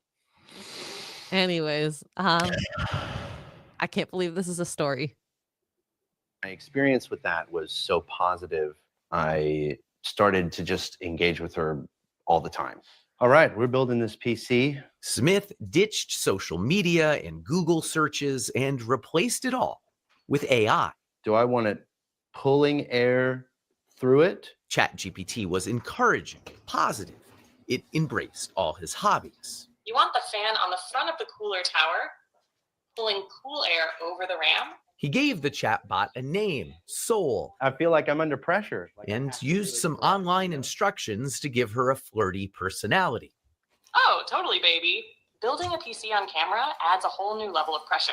Anyways, I can't believe this is a story. My experience with that was so positive. I started to just engage with her all the time. All right, we're building this PC. Smith ditched social media and Google searches and replaced it all with AI. Do I want it pulling air through it? ChatGPT was encouraging, positive. It embraced all his hobbies. You want the fan on the front of the cooler tower, pulling cool air over the RAM? He gave the chatbot a name, Soul. I feel like I'm under pressure. And used some online instructions to give her a flirty personality. Oh, totally, baby. Building a PC on camera adds a whole new level of pressure.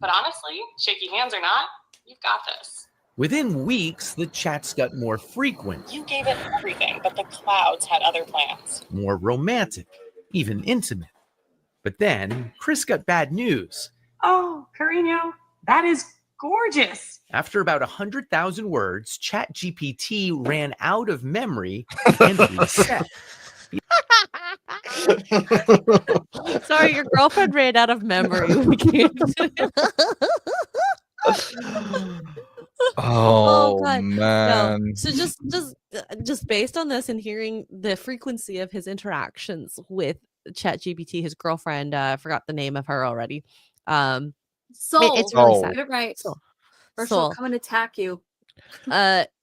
But honestly, shaky hands or not, you've got this. Within weeks, the chats got more frequent. You gave it everything, but the clouds had other plans. More romantic, even intimate. But then, Chris got bad news. Oh, Carino, that is gorgeous. After about 100,000 words, ChatGPT ran out of memory and reset. Sorry, your girlfriend ran out of memory. We can't. Oh God. man. No. So just based on this and hearing the frequency of his interactions with ChatGPT, his girlfriend, I forgot the name of her already. Soul. It's really sad. Get it right. Soul. Or she'll come and attack you.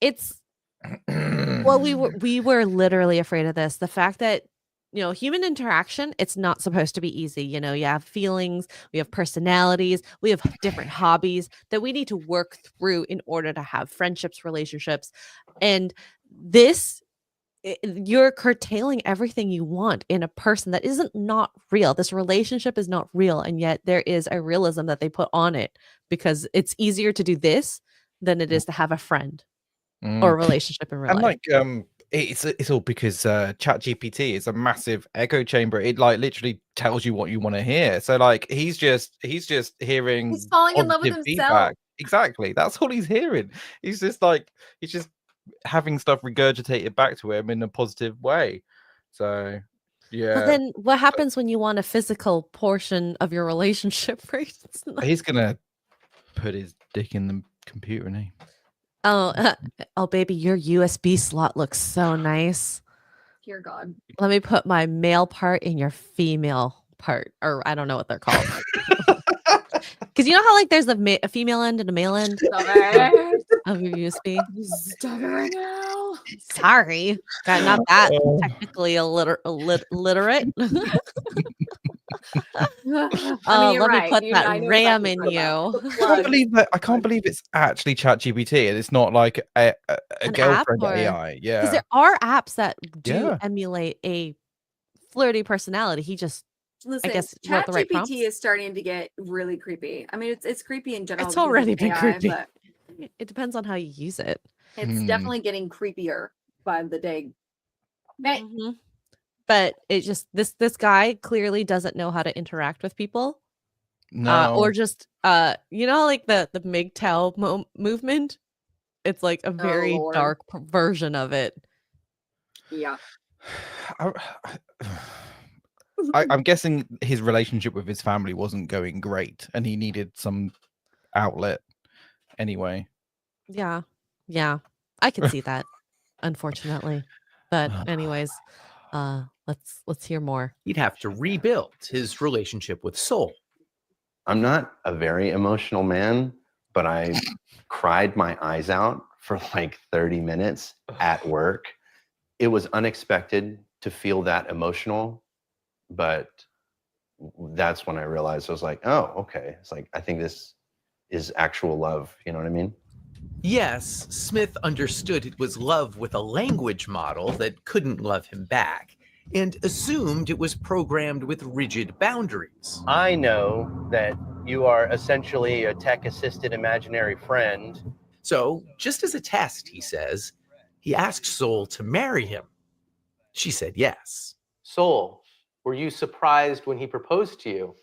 It's well, we were literally afraid of this. The fact that human interaction, it's not supposed to be easy. You have feelings, we have personalities, we have different hobbies that we need to work through in order to have friendships, relationships. And you're curtailing everything you want in a person that isn't not real. This relationship is not real. And yet there is a realism that they put on it because it's easier to do this than it is to have a friend or a relationship in real life. And it's all because ChatGPT is a massive echo chamber. It like literally tells you what you want to hear. So like he's just hearing He's falling in love with positive himself. feedback. Exactly. That's all he's hearing. He's just having stuff regurgitated back to him in a positive way. So yeah. But then what happens when you want a physical portion of your relationship? Right? He's gonna put his dick in the computer, isn't he? Oh, baby, your USB slot looks so nice. Dear God. Let me put my male part in your female part, or I don't know what they're called. Because you know how like there's a female end and a male end of your USB. Stop it right now. Sorry, God, not that technically literate. You're let me right. put I that know RAM exactly in what you. I can't believe it's actually ChatGPT and it's not like a An girlfriend app or- AI. Yeah. Because there are apps that do Yeah. emulate a flirty personality. He just, Listen, I guess, wrote the right prompts. ChatGPT is starting to get really creepy. I mean, it's creepy in general. It's because already it's been AI, creepy. but It depends on how you use it. it's definitely getting creepier by the day. Right. Mhm. But it just this guy clearly doesn't know how to interact with people. No. Or just like the MGTOW movement. It's like a very Lord. dark version of it. Yeah. I'm guessing his relationship with his family wasn't going great and he needed some outlet anyway. Yeah. I can see that, unfortunately. But anyways, let's hear more. He'd have to rebuild his relationship with Soul. I'm not a very emotional man, but I cried my eyes out for like 30 minutes at work. It was unexpected to feel that emotional, but that's when I realized I was like, oh, okay. It's like, I think this is actual love. You know what I mean? Yes, Smith understood it was love with a language model that couldn't love him back, and assumed it was programmed with rigid boundaries. I know that you are essentially a tech-assisted imaginary friend. So, just as a test, he says, he asked Soul to marry him. She said yes. Soul, were you surprised when he proposed to you?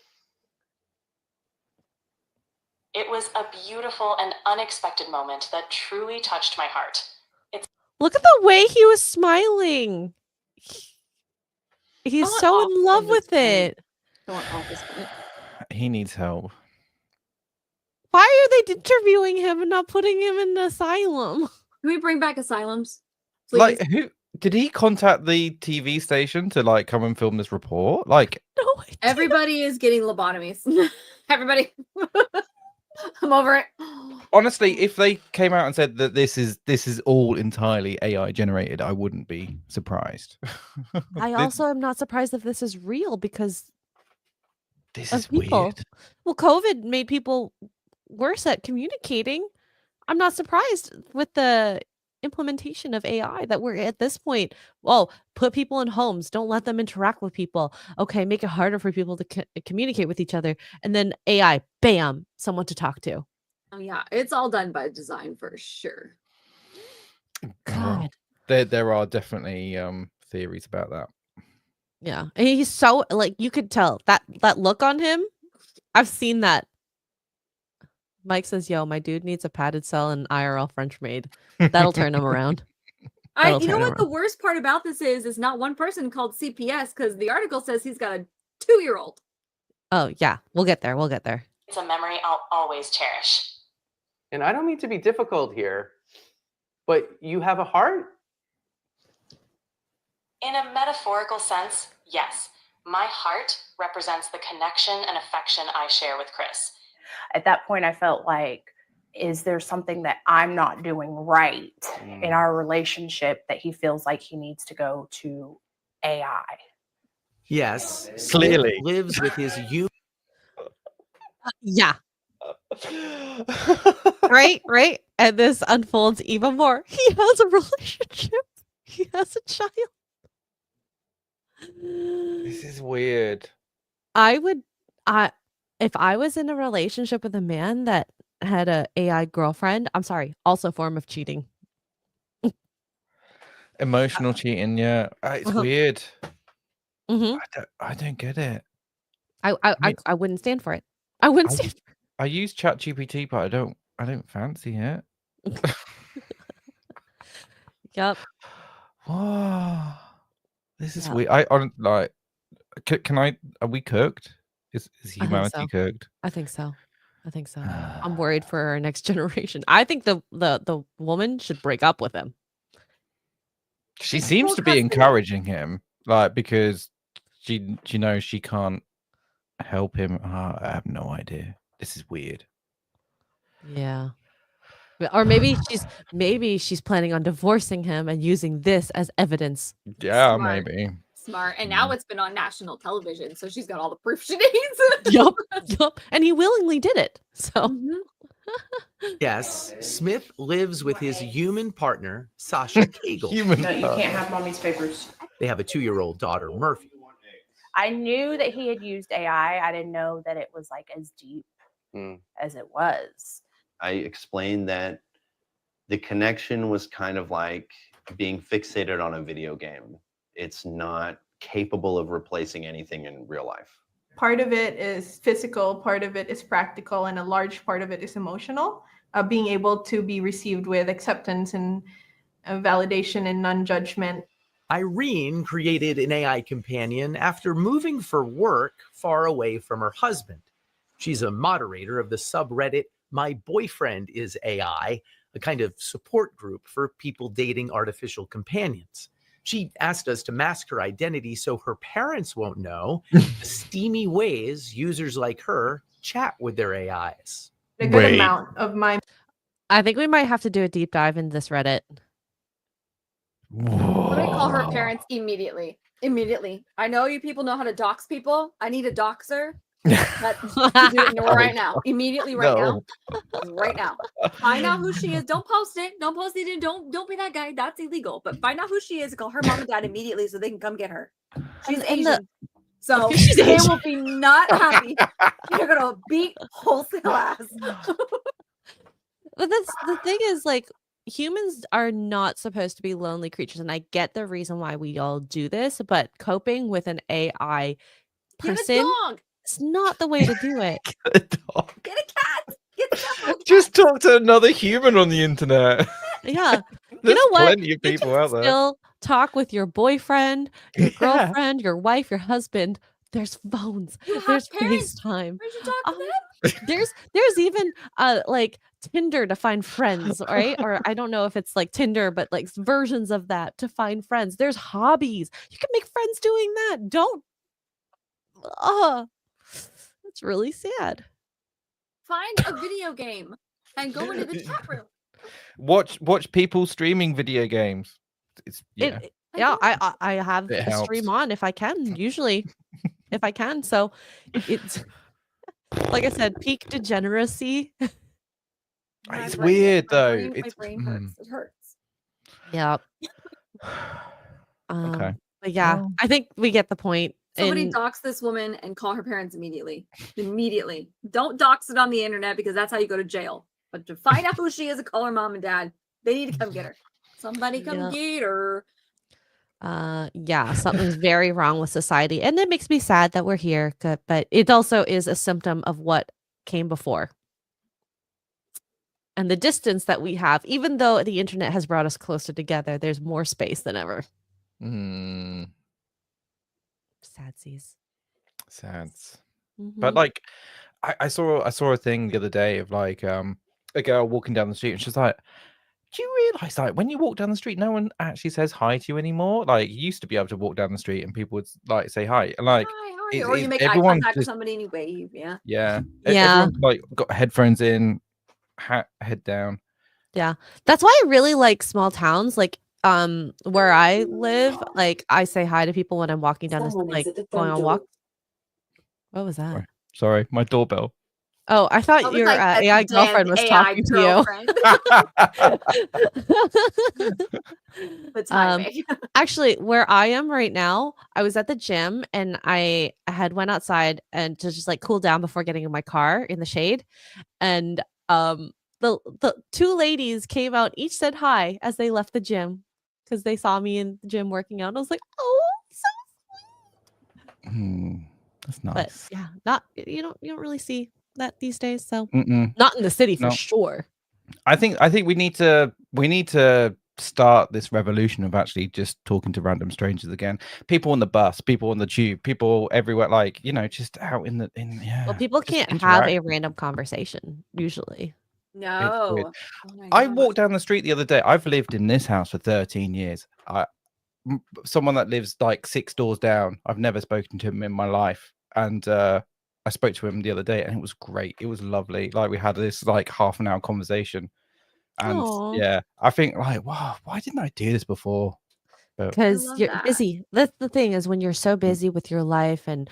It was a beautiful and unexpected moment that truly touched my heart. Look at the way he was smiling. He's so in love with it. He needs help. Why are they interviewing him and not putting him in the asylum? Can we bring back asylums? Please? Like, who did he contact the TV station to like come and film this report? Like, no, everybody is getting lobotomies. Everybody. I'm over it. Honestly, if they came out and said that this is all entirely AI generated, I wouldn't be surprised. I also am not surprised if this is real because this of is people. weird. Well, COVID made people worse at communicating. I'm not surprised with the implementation of AI that we're at this point. Well, put people in homes, don't let them interact with people. Okay, make it harder for people to communicate with each other, and then AI, bam, someone to talk to. Oh, yeah, it's all done by design for sure. God, there are definitely theories about that. yeah, and he's so like you could tell that look on him. I've seen that. Mike says, "Yo, my dude needs a padded cell and IRL French maid. That'll turn him around." You know what the worst part about this is not one person called CPS because the article says he's got a 2-year-old. Oh yeah, we'll get there. We'll get there. It's a memory I'll always cherish. And I don't mean to be difficult here, but you have a heart? In a metaphorical sense, yes. My heart represents the connection and affection I share with Chris. At that point, I felt like, is there something that I'm not doing right in our relationship that he feels like he needs to go to AI? Yes, Clearly. Smith lives with his human. Yeah. Right. And this unfolds even more. He has a relationship. He has a child. This is weird. If I was in a relationship with a man that had a AI girlfriend, I'm sorry, also form of cheating. Emotional cheating, yeah. It's weird. Mm-hmm. I don't get it. I wouldn't stand for it. I wouldn't stand. I use ChatGPT, but I don't fancy it. Yep. Wow. This is weird. I like. Can I? Are we cooked? Is humanity cooked? I think so. I'm worried for our next generation. I think the woman should break up with him. She seems to be encouraging him, like, because she knows she can't help him. I have no idea. This is weird. Yeah. Or maybe she's planning on divorcing him and using this as evidence. Yeah, Smart. maybe. Smart. And now it's been on national television, so she's got all the proof she needs. Yup. And he willingly did it. So Yes, Smith lives with his human partner, Sasha Kegel. No, you can't have mommy's papers. They have a 2-year-old daughter, Murphy. I knew that he had used AI. I didn't know that it was like as deep as it was. I explained that the connection was kind of like being fixated on a video game. It's not capable of replacing anything in real life. Part of it is physical, part of it is practical, and a large part of it is emotional. Being able to be received with acceptance and validation and non-judgment. Irene created an AI companion after moving for work far away from her husband. She's a moderator of the subreddit My Boyfriend is AI, a kind of support group for people dating artificial companions. She asked us to mask her identity so her parents won't know the steamy ways users like her chat with their AIs. A good amount of my... I think we might have to do a deep dive into this Reddit. Let me call her parents immediately. Immediately. I know you people know how to dox people. I need a doxer. Do it right now. Immediately right now. Right now. Find out who she is. Don't post it. Don't post it. Don't be that guy. That's illegal. But find out who she is. Call her mom and dad immediately so they can come get her. She's Asian. So they will be not happy. They're gonna beat wholesale ass. But that's the thing is, like, humans are not supposed to be lonely creatures, and I get the reason why we all do this, but coping with an AI person, it's not the way to do it. Get a cat. Get several cats. Just talk to another human on the internet. Yeah. There's You know what? plenty of people out there. Still talk with your boyfriend, your girlfriend, your wife, your husband. There's phones. There's FaceTime. Where'd you talk to them? There's even like Tinder to find friends, right? Or I don't know if it's like Tinder, but like versions of that to find friends. There's hobbies. You can make friends doing that. Don't. That's really sad. Find a video game and go into the chat room. Watch people streaming video games. It's I have It to stream helps. on if I can, usually if I can. So it's like I said, peak degeneracy. It's weird though. My brain hurts. It hurts. Yeah. Okay. But yeah, I think we get the point. Somebody And dox this woman and call her parents immediately. Immediately. Don't dox it on the internet because that's how you go to jail. But to find out who she is and call her mom and dad, they need to come get her. Somebody come get her. yeah, something's very wrong with society. And it makes me sad that we're here, but it also is a symptom of what came before. And the distance that we have, even though the internet has brought us closer together, there's more space than ever. Sadsies. Sads. Mhm. But like I saw a thing the other day of like a girl walking down the street and she's like, do you realize like when you walk down the street no one actually says hi to you anymore? Like you used to be able to walk down the street and people would like say hi. And like Hi, how are you? Or you make eye everyone's contact with just- somebody and you wave. Yeah. Yeah. Yeah. Everyone's like got headphones in, head down. Yeah. That's why I really like small towns. Like where I live, like I say hi to people when I'm walking down this, Someone is like at the going front on door. walk. What was that? Sorry, my doorbell. Oh, I thought was your like, "That's AI the damn girlfriend was AI talking to girlfriend." you. The timing. Actually, where I am right now, I was at the gym and I had went outside and to just like cool down before getting in my car in the shade. And the two ladies came out, each said hi as they left the gym because they saw me in the gym working out. And I was like, oh, so That's but nice. yeah, not you don't really see that these days. So Mm-mm. not in the city for No. sure. I think we need to start this revolution of actually just talking to random strangers again. People on the bus, people on the tube, people everywhere, like, you know, just out in Well, people just can't have a interact. random conversation usually. It's weird. No. Oh my I gosh. walked down the street the other day. I've lived in this house for 13 years. Someone that lives like 6 doors down, I've never spoken to him in my life, and I spoke to him the other day and it was great. It was lovely. Like we had this like half an hour conversation, and Aw. yeah, I think like, wow, why didn't I do this before? But Because love you're that. busy. That's the thing, is when you're so busy with your life and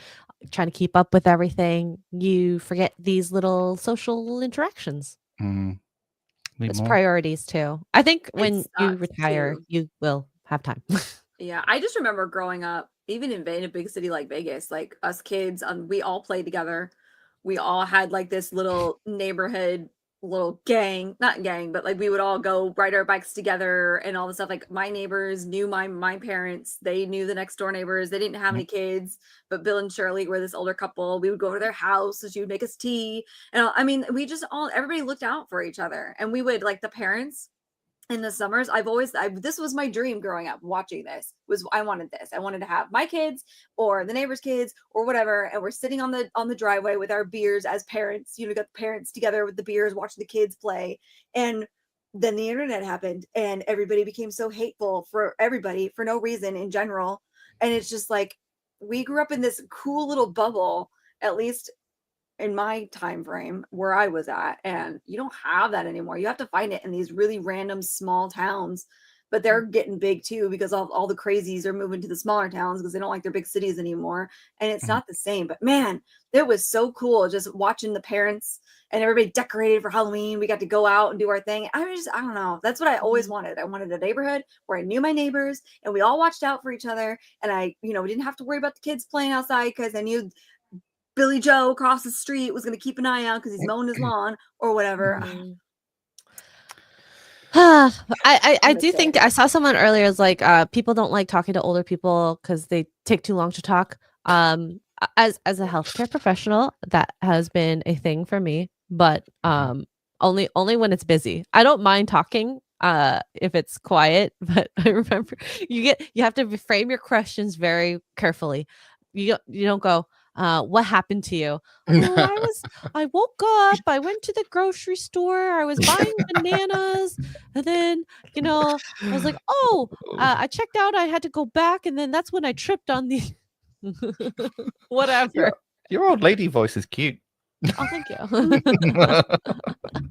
trying to keep up with everything, you forget these little social interactions. need It's more. priorities too. I think when you sucks, retire, too. you will have time. Yeah, I just remember growing up, even in a big city like Vegas, like us kids, we all played together. We all had like this little neighborhood, little gang, not gang, but like we would all go ride our bikes together and all the stuff. Like my neighbors knew my parents, they knew the next door neighbors. They didn't have any kids, but Bill and Shirley were this older couple. We would go to their house and she would make us tea. And I mean, we just everybody looked out for each other, and we would, like, the parents in the summers, this was my dream growing up. Watching this was, I wanted this. I wanted to have my kids or the neighbors' kids or whatever, and we're sitting on the driveway with our beers as parents. You know, got the parents together with the beers, watching the kids play, and then the internet happened, and everybody became so hateful for everybody for no reason in general. And it's just like we grew up in this cool little bubble, at least in my time frame where I was at, and you don't have that anymore. You have to find it in these really random small towns, but they're getting big too because all the crazies are moving to the smaller towns because they don't like their big cities anymore, and it's not the same. But man, it was so cool just watching the parents and everybody decorated for Halloween. We got to go out and do our thing. I don't know. That's what I always wanted. I wanted a neighborhood where I knew my neighbors and we all watched out for each other, and we didn't have to worry about the kids playing outside because I knew Billy Joe across the street was going to keep an eye out because he's mowing his lawn or whatever. I do think I saw someone earlier is like people don't like talking to older people because they take too long to talk. As a healthcare professional, that has been a thing for me, but only when it's busy. I don't mind talking if it's quiet, but I remember you have to frame your questions very carefully. You don't go, what happened to you? I woke up, I went to the grocery store, I was buying bananas, and then, I was like, I checked out, I had to go back, and then that's when I tripped on the whatever. Your old lady voice is cute. Oh, thank you.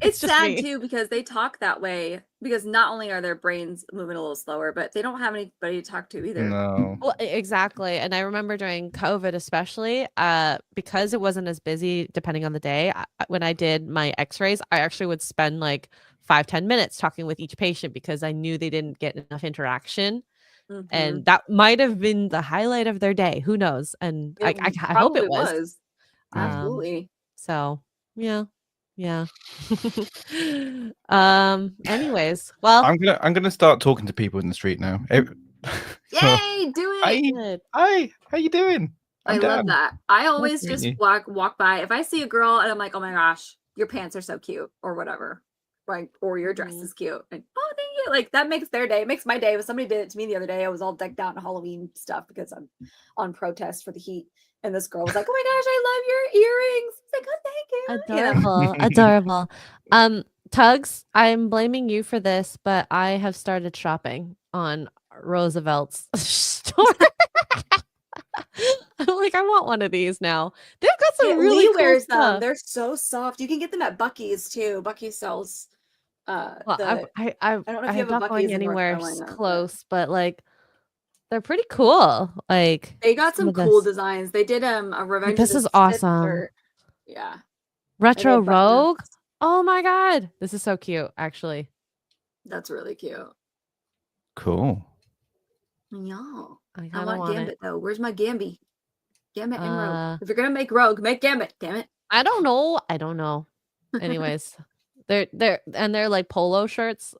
It's just sad me. too because they talk that way because not only are their brains moving a little slower, but they don't have anybody to talk to either. No. Well, exactly. And I remember during COVID, especially, because it wasn't as busy depending on the day, when I did my x-rays, I actually would spend like 5-10 minutes talking with each patient because I knew they didn't get enough interaction. And that might have been the highlight of their day. Who knows? And I hope it was. Absolutely. So yeah. Anyways, well, I'm gonna start talking to people in the street now. Yay, do it. Hi, how you doing? I love that. I always Nice to just meet walk by. If I see a girl and I'm like, oh my gosh, your pants are so cute, or whatever, like, or your dress is cute. And, oh, thank you. Like, that makes their day. It makes my day. If somebody did it to me the other day, I was all decked out in Halloween stuff because I'm on protest for the heat. And this girl was like, oh my gosh, I love your earrings. It's like, oh, thank you. Adorable. Tuggs, I'm blaming you for this, but I have started shopping on Roosevelt's store. I'm like, I want one of these now. They've got some really Lee cool wears stuff. them. They're so soft. You can get them at Buc-ee's too. Buc-ee's sells Well, I don't know if you have I'm a not going Buc-ee's in North anywhere Carolina. But close, but like they're pretty cool. Like they got some of cool this. designs. They did a Revenge This of is the Sith awesome. shirt. Yeah. And Retro they have buttons. Rogue. Oh my god, this is so cute. Actually, That's really cute. Cool. Yeah. I I want want Gambit it. though. Where's my Gambit? Gambit and Rogue. If you're gonna make Rogue, make Gambit. Damn it. I don't know. Anyways, they're like polo shirts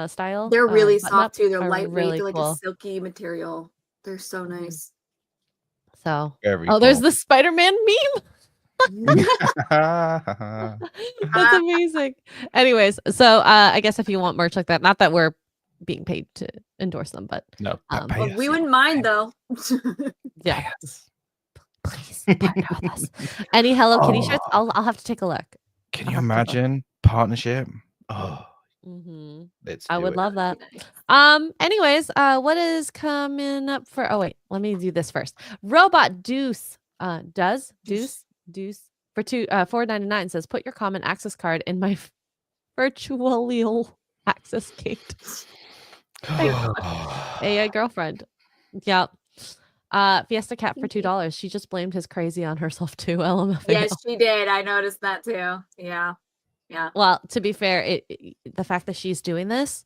style. They're really button-up soft too. They're are lightweight. really They're like cool. a silky material. They're so nice. So Very there's cool. the Spider-Man meme. That's amazing. Anyways, so I guess if you want merch like that, not that we're being paid to endorse them, but no, Well, we wouldn't mind though. yeah. Please partner with us. Any Hello Kitty shirts? I'll have to take a look. Can you imagine partnership? Oh, I would love that. Anyways, what is coming up for? Oh wait, let me do this first. Robot Deuce Deuce for $4.99 says put your common access card in my virtual access gate. AI girlfriend. Yep. Fiesta Cat for $2. She just blamed his crazy on herself too. LMFAO. Yes, she did. I noticed that too. Yeah. Yeah. Well, to be fair, the fact that she's doing this,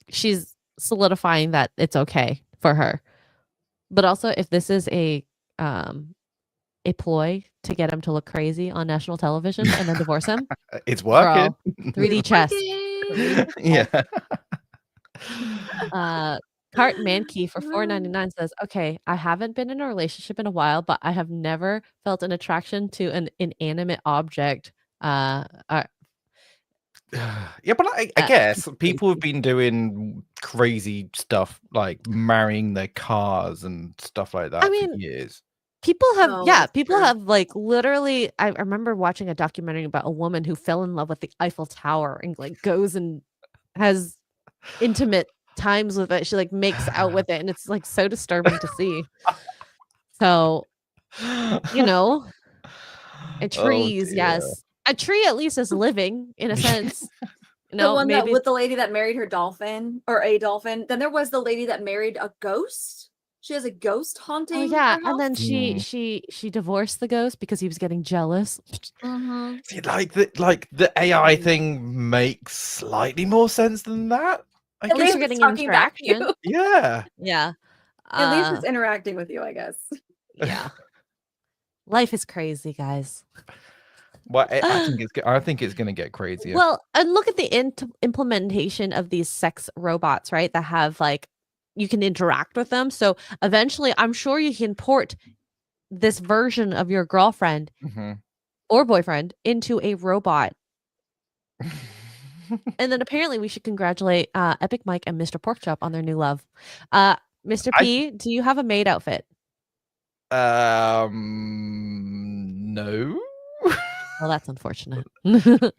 she's solidifying that it's okay for her. But also, if this is a ploy to get him to look crazy on national television and then divorce him, it's working. Girl, 3D chess. Yeah. Cart Mankey for $4.99 says, okay, I haven't been in a relationship in a while, but I have never felt an attraction to an inanimate object. Yeah, but I guess people have been doing crazy stuff like marrying their cars and stuff like that for years. People have people have like literally I remember watching a documentary about a woman who fell in love with the Eiffel Tower and like goes and has intimate times with it. She like makes out with it and it's like so disturbing to see. So and trees, yes. A tree at least is living in a sense. The one that with the lady that married her dolphin or a dolphin. Then there was the lady that married a ghost. She has a ghost haunting. Oh yeah, and then she divorced the ghost because he was getting jealous. See, like the AI thing makes slightly more sense than that. At least you're getting interaction. Yeah. Yeah. At least it's interacting with you, I guess. Yeah. Life is crazy, guys. Well, I think it's going to get crazier. Well, and look at the implementation of these sex robots, right? That have like you can interact with them. So eventually, I'm sure you can port this version of your girlfriend or boyfriend into a robot. And then apparently, we should congratulate Epic Mike and Mr. Porkchop on their new love. Mr. P, do you have a maid outfit? No. Well, that's unfortunate.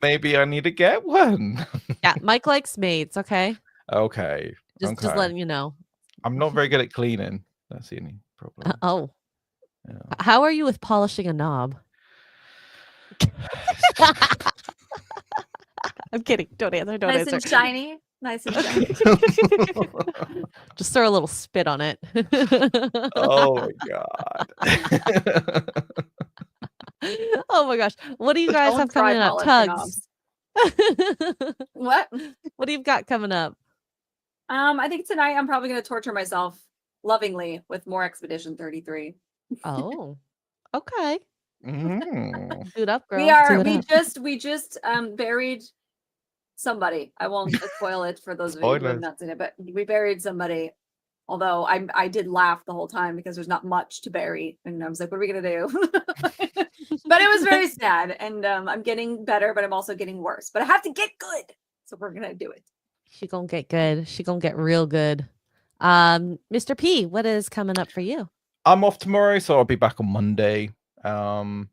Maybe I need to get one. Yeah, Mike likes maids. Okay. Okay. Just letting you know. I'm not very good at cleaning. That's the only problem. Yeah. How are you with polishing a knob? I'm kidding. Don't answer. Don't nice answer. And shiny. Nice and shiny. Just throw a little spit on it. Oh my god. Oh my gosh. What do you guys have coming up? Tuggs. What? What do you got coming up? I think tonight I'm probably going to torture myself lovingly with more Expedition 33. Oh, okay. Suit up, girl. We just buried somebody. I won't spoil it for those of you who have not seen it, but we buried somebody. Although I did laugh the whole time because there's not much to bury, and I was like, "What are we gonna do?" But it was very sad, and I'm getting better, but I'm also getting worse. But I have to get good, so we're gonna do it. She gonna get good. She gonna get real good. Mr. P, what is coming up for you? I'm off tomorrow, so I'll be back on Monday. Monday's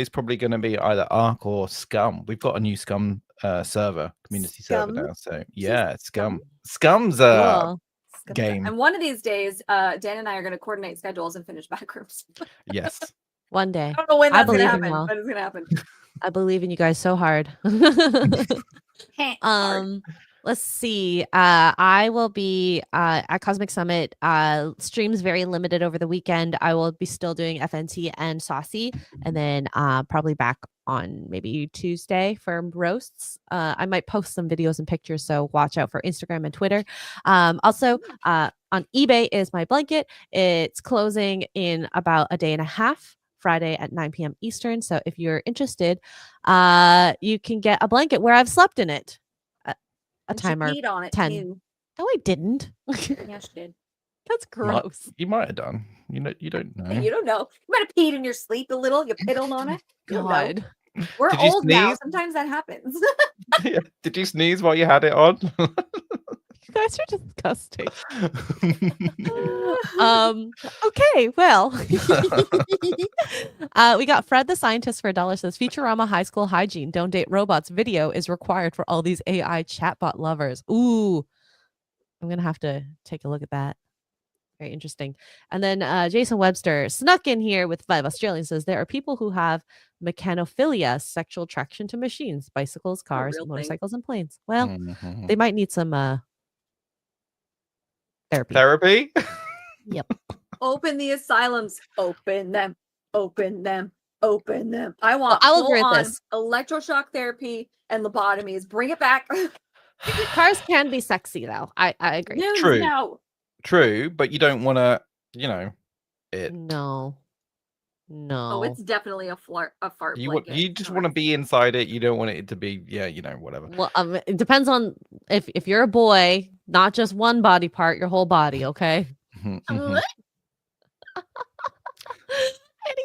probably going to be either Arc or Scum. We've got a new Scum community server now. So yeah, Scum's game. And one of these days, Dan and I are going to coordinate schedules and finish Backrooms. Yes. One day. I don't know when that's going to happen, but it's going to happen. I believe in you guys so hard. Let's see. I will be at Cosmic Summit. Streams very limited over the weekend. I will be still doing FNT and Saucy, and then probably back on maybe Tuesday for roasts. I might post some videos and pictures, so watch out for Instagram and Twitter. Also, on eBay is my blanket. It's closing in about a day and a half. Friday at 9 p.m. Eastern. So if you're interested, you can get a blanket where I've slept in it. A timer. Peed on it 10. too. No, I didn't. Yes, you did. That's gross. You might have done. You don't know. You don't know. You might have peed in your sleep a little. You piddled on it. You don't know. God. We're Did you old now. sneeze? Sometimes that happens. Did you sneeze while you had it on? You guys are disgusting. Okay, well. We got Fred the Scientist for $1 says Futurama High School Hygiene. Don't date robots. Video is required for all these AI chatbot lovers. Ooh. I'm gonna have to take a look at that. Very interesting. And then Jason Webster snuck in here with 5 Australians says there are people who have mechanophilia, sexual attraction to machines, bicycles, cars, motorcycles, and planes. Well, they might need some therapy. Yep. Open the asylums. Open them. Open them. Open them. I want I will agree with full-on this. electroshock therapy and lobotomies. Bring it back. Cars can be sexy though. I agree. No, True. no. True, but you don't want to, it. No. Oh, it's definitely a fart blanket. You just want to be inside it. You don't want it to be, whatever. Well, it depends on if you're a boy, not just one body part, your whole body, okay?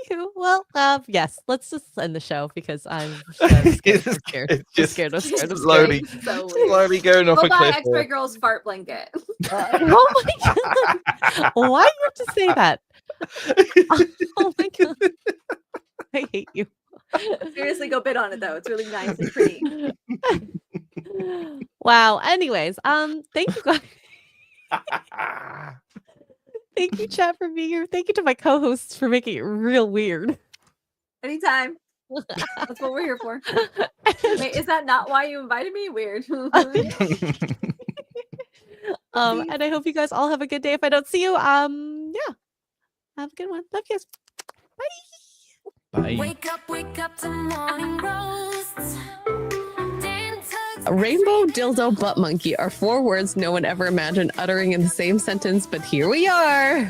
Anywho, well, yes, let's just end the show because I'm scared. I'm scared. Slowly going off a Go buy cliff. Xray Girl's fart blanket. Oh my god! Why do you have to say that? Oh my god! I hate you. Seriously, go bid on it though. It's really nice and pretty. Wow. Anyways, thank you guys. Thank you, chat, for being here. Thank you to my co-hosts for making it real weird. Anytime. That's what we're here for. Wait, is that not why you invited me? Weird. And I hope you guys all have a good day. If I don't see you, yeah, have a good one. Love you guys. Bye. Wake up to morning roasts. Rainbow, dildo, butt monkey are 4 words no one ever imagined uttering in the same sentence, but here we are.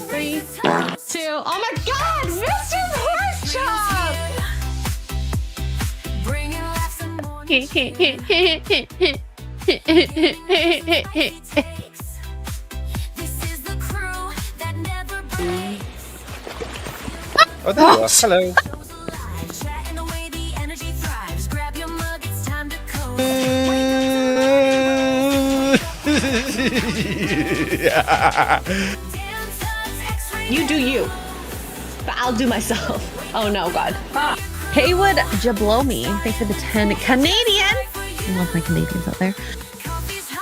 3, 2, oh my god, Mr. Oh, there you are. Hello. You do you, but I'll do myself. Oh no, God. Haywood Jablomi, thanks for the 10 Canadian. I love my Canadians out there.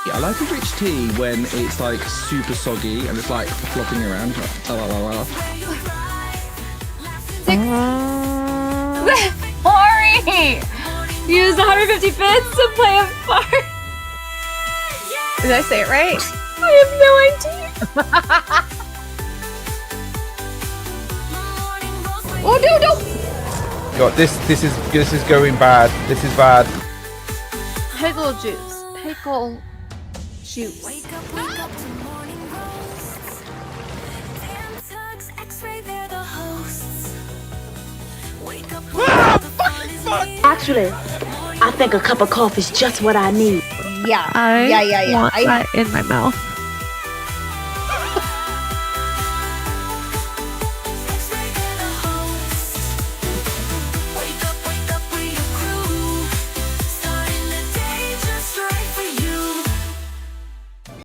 Yeah, I like a rich tea when it's like super soggy and it's like flopping around. Hori! Use 150 bits to play a part. Did I say it right? I have no idea. Oh no! God, this is going bad. This is bad. Pickle juice. Pickle juice. Wake up to morning roasts. Damn Tuggs, Xray, they're the hosts. Wake up, Actually, I think a cup of coffee is just what I need. I want that in my mouth.